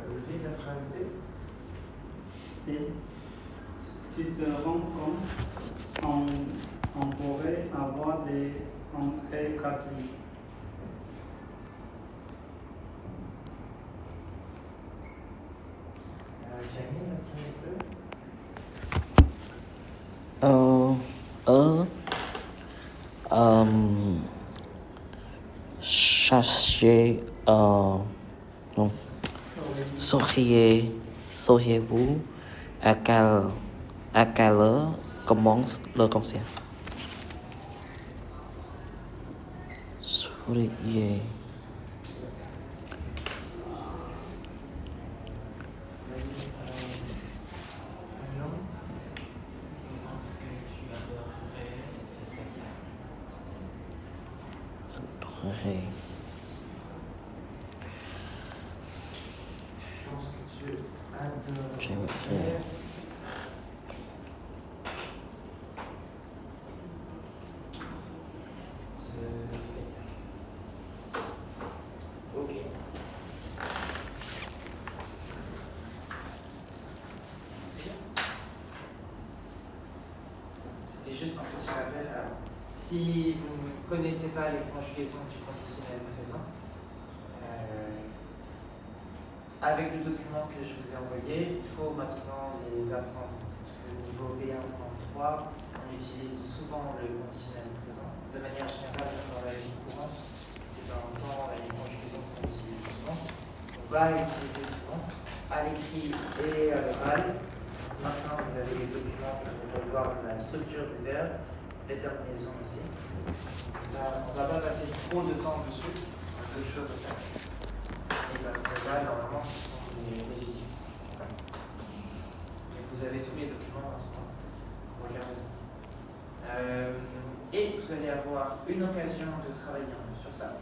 B: Olivier, la phrase D.
A: Et tu te rends compte, on pourrait avoir des entrées gratuites.
B: Jamie, la phrase E.
H: Cherchez, non, sauriez-vous à quelle heure commence le concert? Souriez.
J: Je pense que tu adorerais ce spectacle.
H: Adorerais.
B: Je pense que tu adorerais.
H: J'aimerais.
B: Ce spectacle. Ok. C'est bien. C'était juste un petit rappel. Alors, si vous ne connaissez pas les conjugaisons du conditionnel présent, avec le document que je vous ai envoyé, il faut maintenant les apprendre. Parce que au niveau B1.3, on utilise souvent le conditionnel présent. De manière générale, dans la vie courante, c'est un temps et une conjugaison qu'on utilise souvent. On va l'utiliser souvent, à l'écrit et à l'oral. Maintenant, vous avez les documents pour revoir la structure du verbe, les terminaisons aussi. Là, on ne va pas passer trop de temps dessus, on a deux choses à faire. Et parce que là, normalement, ce sont des révisions. Et vous avez tous les documents pour regarder ça. Et vous allez avoir une occasion de travailler un peu sur ça.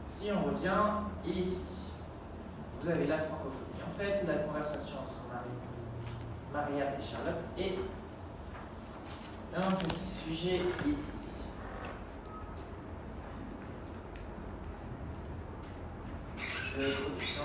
B: Si on revient ici, vous avez la francophonie. En fait, la conversation entre Maria et Charlotte et un petit sujet ici. De production.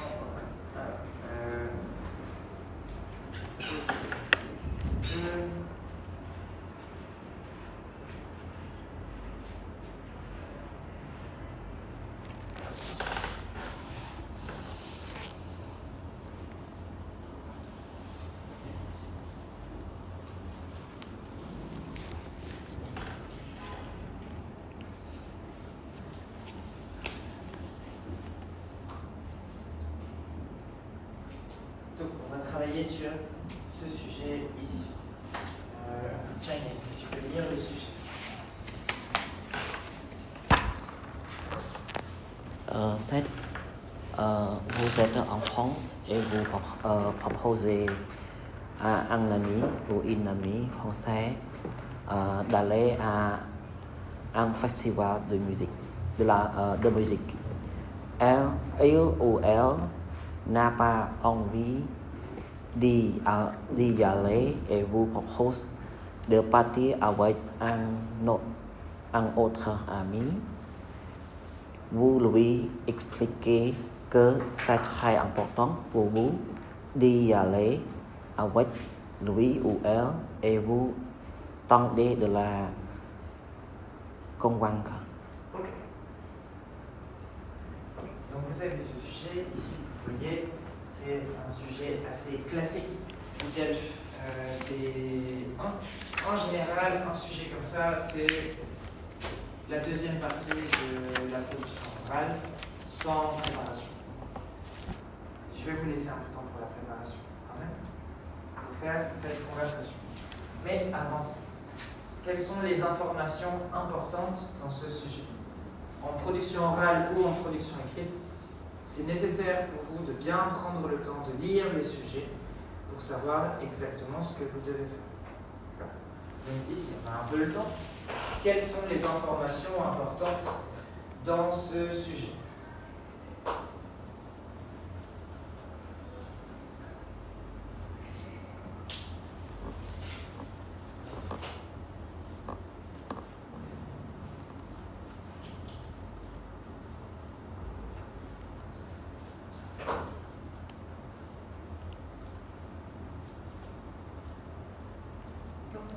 B: Donc, on va travailler sur ce sujet ici. Tiens, est-ce que tu peux lire le sujet?
H: Vous êtes en France et vous proposez à un ami ou une amie française d'aller à un festival de musique, de musique. Il ou elle n'a pas envie d'y aller et vous propose de partir avec un autre ami. Vous lui expliquez que c'est très important pour vous d'y aller avec lui ou elle et vous tentez de la convaincre.
B: Ok. Donc vous avez ce sujet ici, vous voyez, c'est un sujet assez classique. Vous avez en général, un sujet comme ça, c'est la deuxième partie de la production orale sans préparation. Je vais vous laisser un peu de temps pour la préparation quand même, pour faire cette conversation. Mais avant ça, quelles sont les informations importantes dans ce sujet? En production orale ou en production écrite, c'est nécessaire pour vous de bien prendre le temps de lire les sujets pour savoir exactement ce que vous devez faire. Donc ici, on a un peu le temps. Quelles sont les informations importantes dans ce sujet?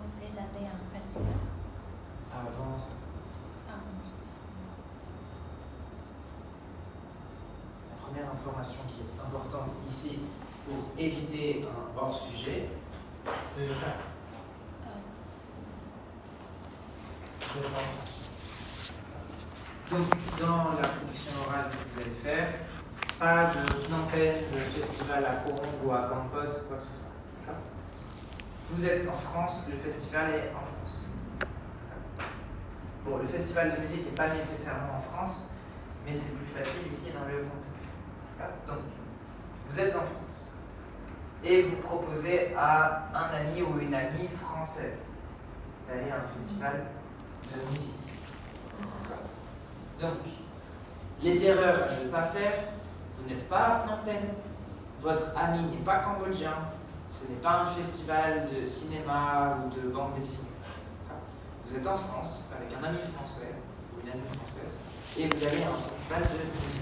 D: proposé d'aller à un festival?
B: Avant ça.
D: Ah, bon.
B: La première information qui est importante ici pour éviter un hors-sujet, c'est ça. Vous êtes en France. Donc, dans la production orale que vous allez faire, pas de Phnom Penh, de festival à Korong ou à Kampot ou quoi que ce soit. D'accord. Vous êtes en France, le festival est en France. Bon, le festival de musique n'est pas nécessairement en France, mais c'est plus facile ici dans le contexte. D'accord. Donc, vous êtes en France et vous proposez à un ami ou une amie française d'aller à un festival de musique. Donc, les erreurs à ne pas faire, vous n'êtes pas à Phnom Penh, votre ami n'est pas cambodgien, ce n'est pas un festival de cinéma ou de bande dessinée. Vous êtes en France avec un ami français ou une amie française et vous allez à un festival de musique.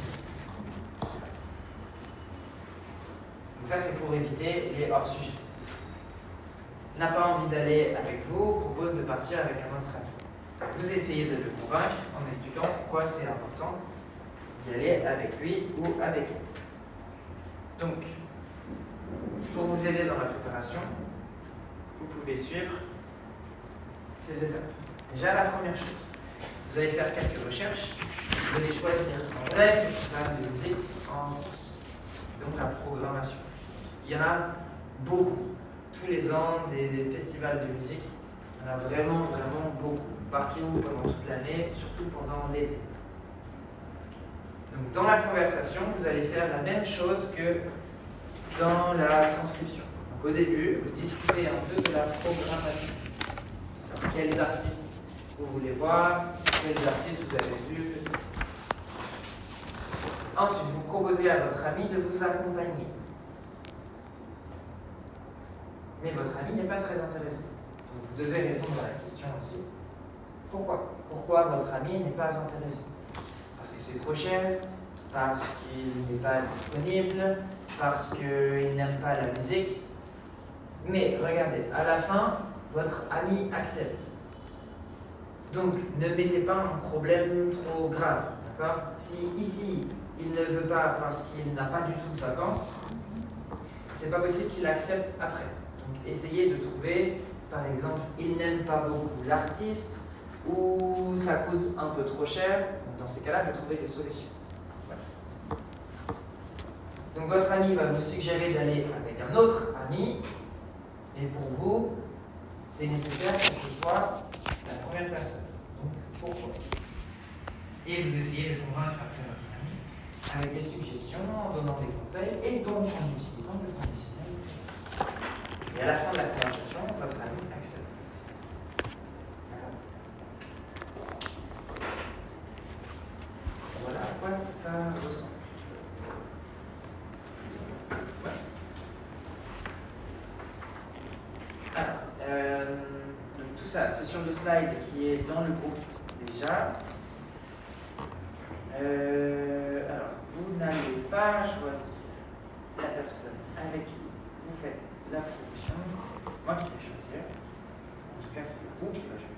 B: Donc ça c'est pour éviter les hors-sujets. N'a pas envie d'aller avec vous, propose de partir avec un autre ami. Vous essayez de le convaincre en expliquant pourquoi c'est important d'y aller avec lui ou avec elle. Donc, pour vous aider dans la préparation, vous pouvez suivre ces étapes. Déjà, la première chose, vous allez faire quelques recherches, vous allez choisir un vrai festival de musique en France. Donc la programmation. Il y en a beaucoup. Tous les ans, des festivals de musique, il y en a vraiment, vraiment beaucoup. Partout, pendant toute l'année, surtout pendant l'été. Donc dans la conversation, vous allez faire la même chose que dans la transcription. Donc au début, vous discutez un peu de la programmation. Alors, quels artistes vous voulez voir, quels artistes vous avez vus. Ensuite, vous proposez à votre ami de vous accompagner. Mais votre ami n'est pas très intéressé. Donc vous devez répondre à la question aussi. Pourquoi votre ami n'est pas intéressé? Parce que c'est trop cher, parce qu'il n'est pas disponible, parce qu'il n'aime pas la musique. Mais regardez, à la fin, votre ami accepte. Donc ne mettez pas un problème trop grave, d'accord? Si ici, il ne veut pas parce qu'il n'a pas du tout de vacances, c'est pas possible qu'il accepte après. Donc essayez de trouver, par exemple, il n'aime pas beaucoup l'artiste, ou ça coûte un peu trop cher. Dans ces cas-là, vous trouvez des solutions. Voilà. Donc votre ami va vous suggérer d'aller avec un autre ami, et pour vous, c'est nécessaire que ce soit la première personne. Donc pourquoi? Et vous essayez de convaincre après votre ami avec des suggestions, en donnant des conseils, et donc en utilisant le conditionnel. Et à la fin de la conversation, votre ami accepte. Voilà à quoi ça ressemble. Alors, donc tout ça, c'est sur le slide qui est dans le groupe déjà. Alors, vous n'allez pas choisir la personne avec qui vous faites la production. Moi qui vais choisir. En tout cas, c'est vous qui va choisir.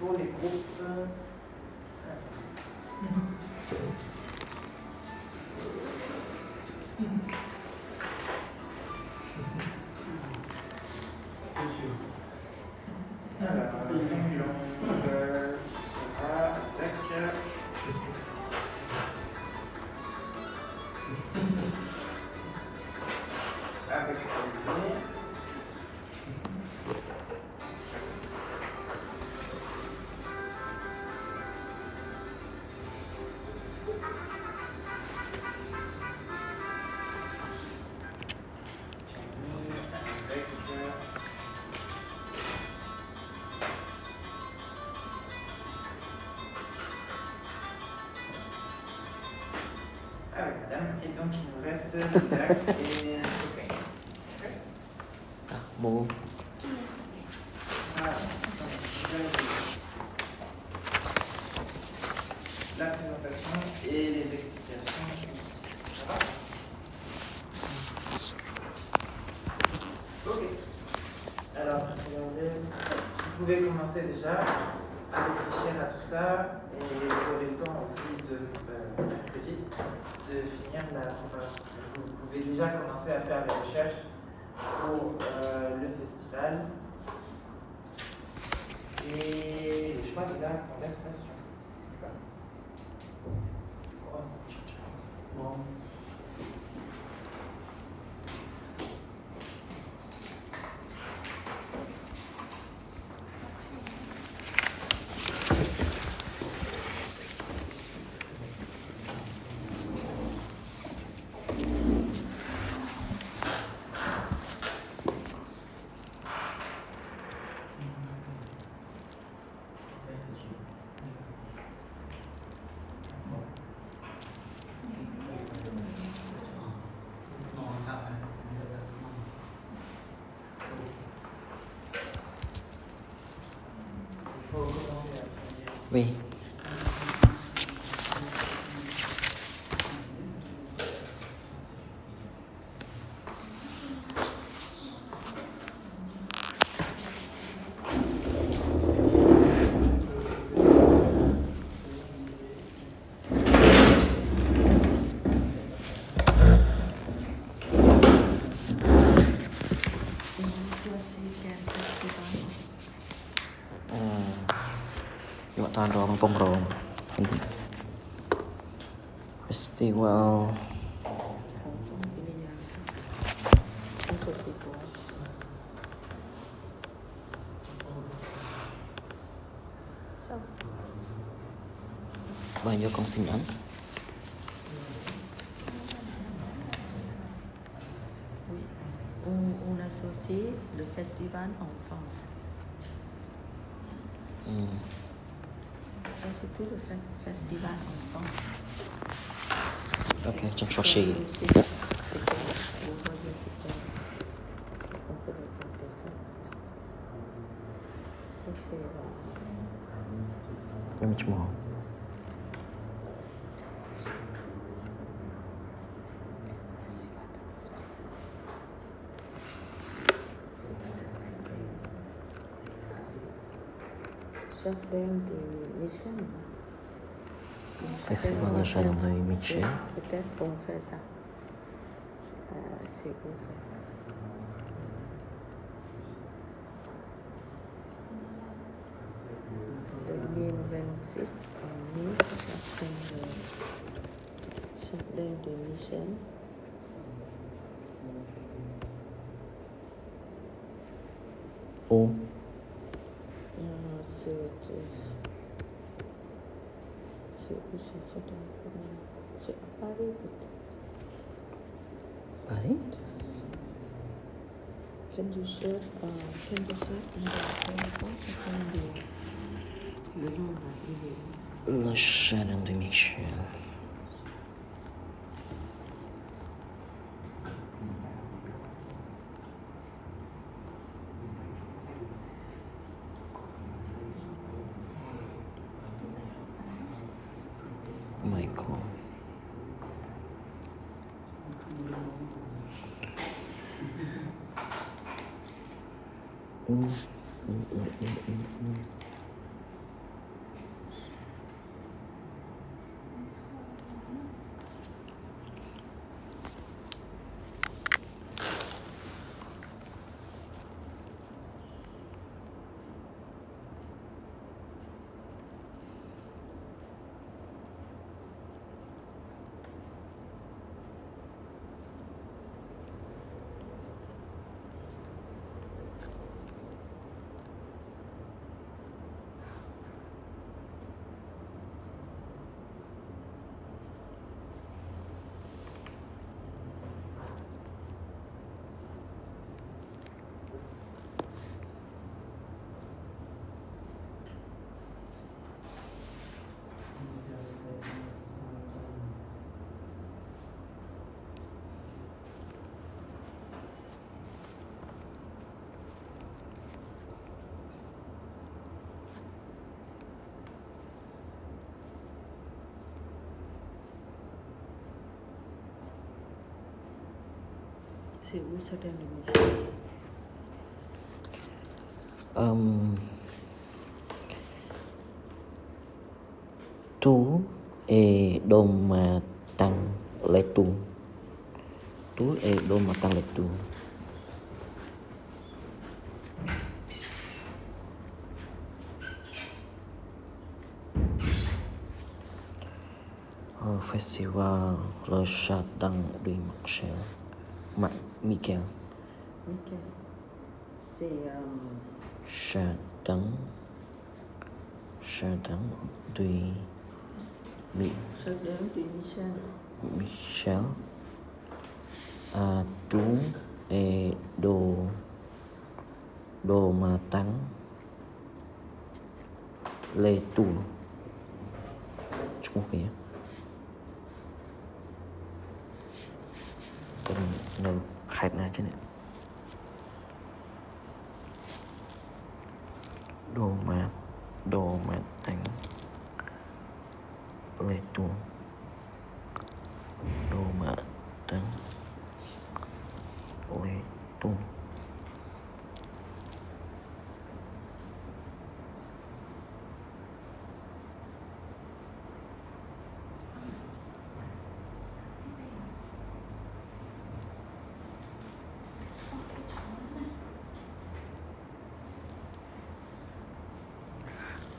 B: pour les groupes. Alors, réunion sera avec Olivier. Avec madame, et donc il nous reste Lilac et Sophie.
H: Mu.
B: La présentation et les explications ici. Ça va? Ok. Alors, vous pouvez commencer déjà à réfléchir à tout ça et vous aurez le temps aussi de mercredi de finir la préparation. Vous pouvez déjà commencer à faire des recherches pour le festival et le choix de la conversation. Bon. Il faut commencer à travailler.
H: Oui. Festival bao nhiêu con sinh ấn?
I: Oui, on associe le festival en France. Ça, c'est tout le festival en France.
H: Ok, trong trò chơi. Muito bom.
I: Jardin de Michel.
H: Festival de Jardin de Michel.
I: Peut-être qu'on fait ça. C'est où ça? En 2026, en mai, Jardin de Michel.
H: Où?
I: C'est où c'est à Paris.
H: Paris?
I: Can you search in the telephone le nom là,
H: Le Jardin de Michel. Michael.
I: C'est où ça dans l'émission?
H: Tú Doma Tăng Lệ Tung. Tú Doma Tăng Lệ Tung. Festival Le Chardin du Michel.
I: C'est
H: Chardin du
I: Chardin du Michel.
H: Michel. Tú Doma Tăng Lệ Tung. Cuma ya. Nó khát na chứ nè. Đồ mát Tăng Lệ Tung. Đồ mát Tăng Lệ Tung.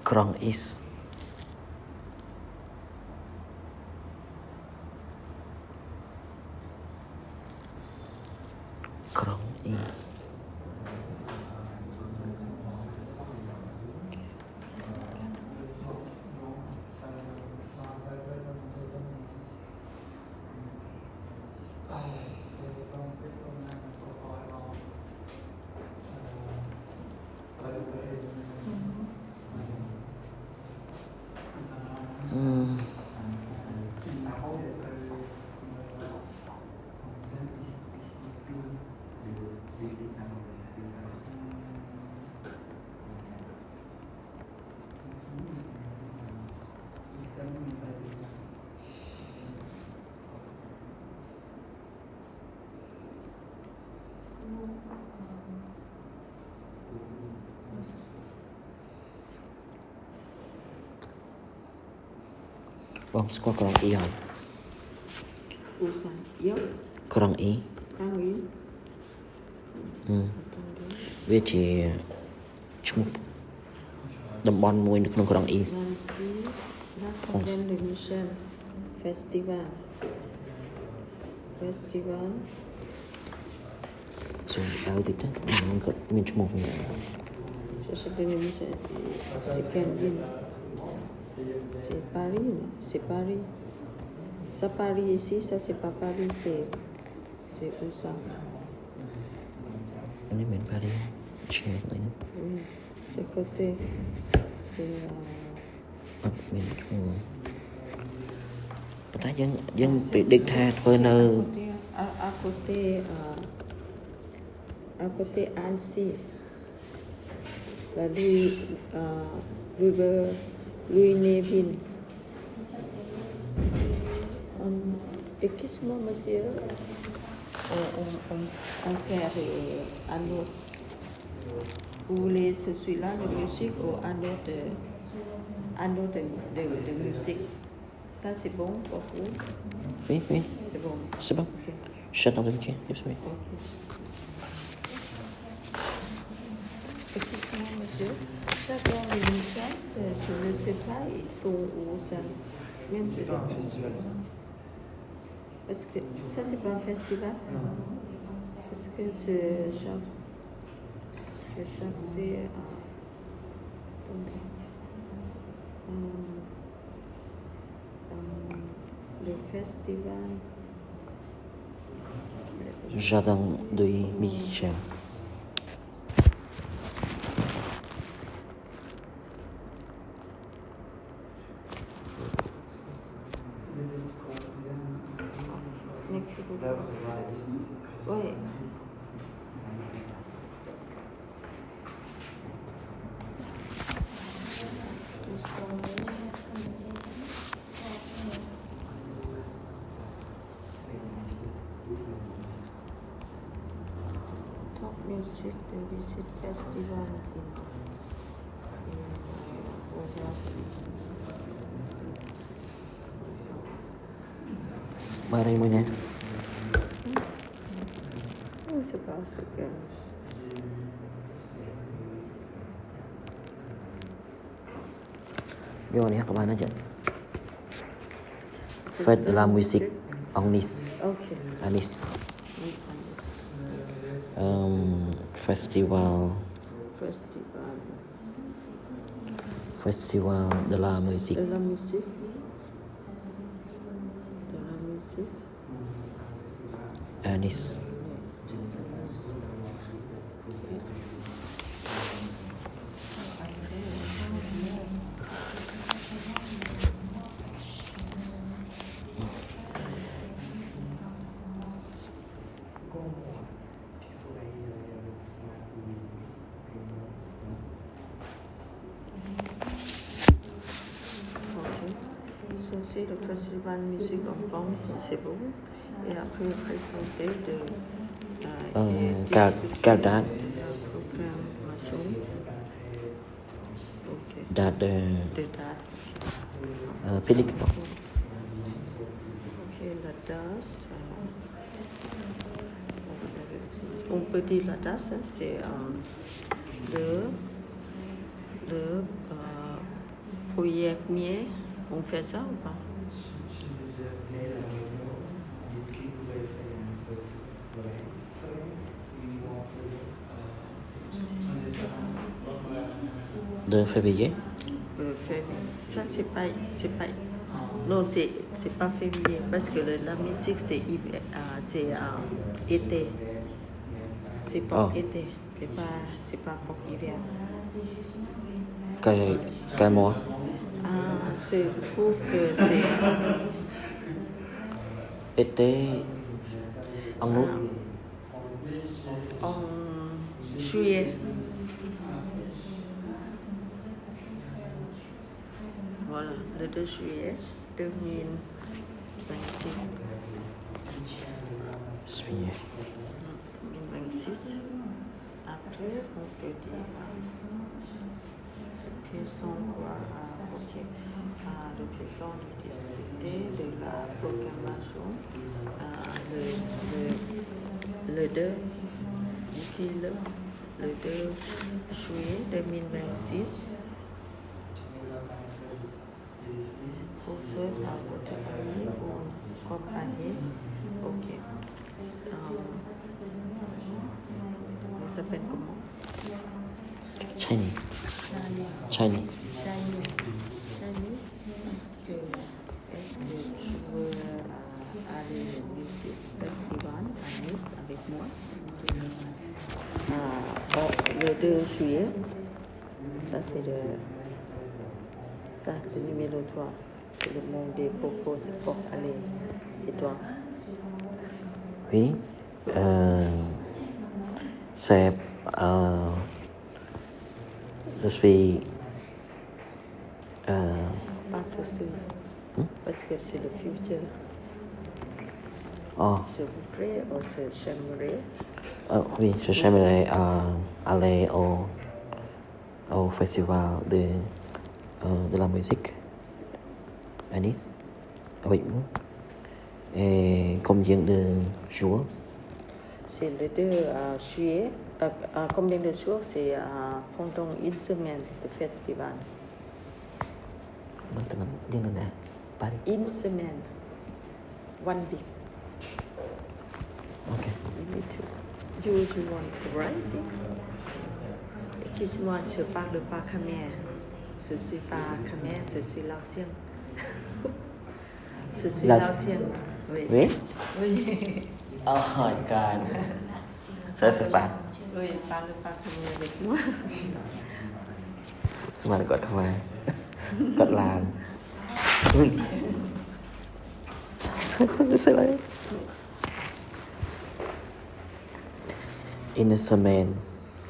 H: Krong Is. Krong Is. Bông có Krong Y không?
I: Où ça? Yếu?
H: Krong Y.
I: Krong Y.
H: វាជាឈ្មោះតំបន់មួយនៅក្នុងក្រុងអ៊ីស
I: La Chardin de Michel Festival.
H: Rồi ao tí tới mình có mìnhឈ្មោះនេះ
I: Chardin de Michel. C'est quelle ville? C'est Paris, non? C'est Paris. Ça Paris ici, ça c'est pas Paris, c'est où ça?
H: Ini main Paris. Cheers này.
I: Oui, c'est côté. C'est
H: mình ta dân bị định tha thôi nơi
I: à côté Annecy, la river Louis Nevin. Excuse-moi, monsieur, on fait un autre. Vous voulez celui-là de musique ou un autre de musique? Ça c'est bon pour vous?
H: Oui.
I: C'est bon.
H: C'est bon.
I: Okay.
H: J'attends de monsieur.
I: Okay. Excusez-moi, monsieur. J'adore les musiciens, je ne sais pas, ils sont où ça? Même
B: C'est pas un festival ça?
I: Parce que ça c'est pas un festival?
B: Non.
I: Parce que je cherchais à... Attendez. Le festival.
H: Jardin du Michel.
I: Merci beaucoup.
B: Là, vous avez la liste du festival.
I: Oui. music, they visit festival in Osaka.
H: Mời đây mình nè.
I: Oh, c'est pas africain.
H: Vô này các bạn nói chuyện. Fête de la musique en Nice.
I: Okay.
H: À Nice. Festival de la musique.
I: De la musique.
H: À Nice.
I: C'est le festival musique enfant, c'est beau. Et après, présenté de
H: Quelle date?
I: Programmation. Ok.
H: Date de
I: date.
H: public.
I: Ok, la date. On peut dire la date, c'est le 1er. On fait ça ou pas?
H: De février?
I: Février. Ça, c'est pas. Non, c'est pas février parce que la musique, c'est été. C'est pas été. C'est pas pour hiver.
H: Quel mois?
I: Je trouve que c'est
H: été en août.
I: En juillet. Voilà, le 2 juillet 2026.
H: Juillet.
I: 2026. Après, on peut dire qu'ils sont quoi? Ok. Donc, ils sont discuter de la programmation le 2 juillet 2026 pour faire à votre ami ou compagnie. Ok. Vous s'appelle comment?
H: Shiny.
I: Est-ce que tu veux aller au musique festival à Nice avec moi? Le 2 juillet, ça c'est le numéro 3. C'est le monde des propos pour aller. Et toi?
H: Oui. C'est je suis
I: Pas ceci. Parce que c'est le futur. Je voudrais ou j'aimerais.
H: Oui, j'aimerais aller au festival de la musique à Nice avec vous. Et combien de jours?
I: C'est le 2 juillet. Combien de jours? C'est pendant une semaine de festival. Une semaine. 1 week.
H: Ok.
I: You want to write it? Excuse-moi, je parle pas khmer. Je suis pas khmer, je suis laotienne. Je suis laotienne. Oui.
H: Oui?
I: Oui.
H: Oh my god. Ça c'est pas.
I: Oui, parle pas khmer avec moi.
H: Sao mà lại gọi không ai? Gọi là Sao lại? Une semaine.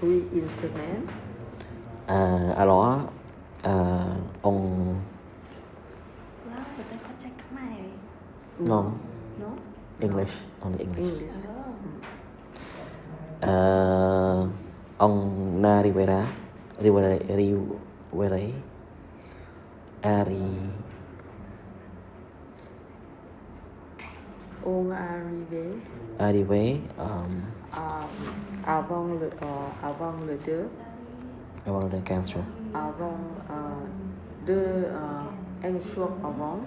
I: Oui, une semaine.
H: Alors, on... No. English. Only English. ông Na Rivera
I: On arrivé
H: arrivé
I: avant le 2,
H: avant le 15 jours,
I: avant un jour avant,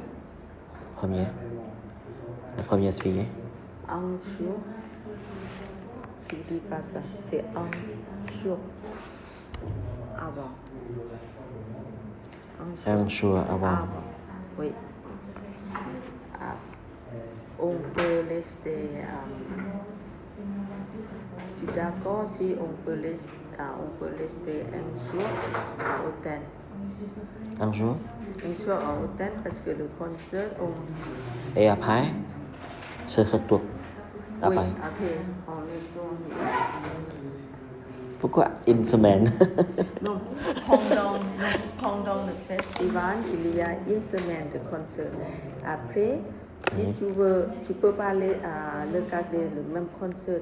H: le 1er juillet.
I: un jour, je ne dis pas ça, c'est un jour avant.
H: Un jour avant.
I: Oui. On peut rester. Tu es d'accord si on peut rester un jour à l'hôtel?
H: Un jour.
I: Un jour à l'hôtel parce que le concert,
H: Et après, c'est retour.
I: oui,
H: Après.
I: après, on retourne.
H: Pourquoi une semaine?
I: Non, pendant le festival, il y a une semaine de concert. Après, si tu veux, tu peux pas aller à regarder le même concert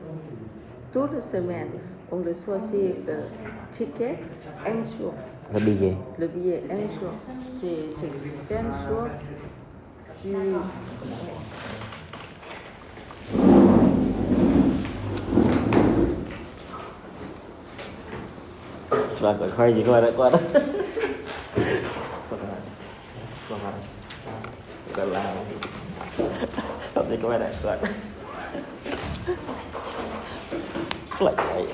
I: toute la semaine. On le choisit le ticket un jour.
H: Le billet.
I: Le billet un jour. C'est 15 jours.
H: Semangat khoai gì qua đó semangat udah lah tapi kau ada kuat lagi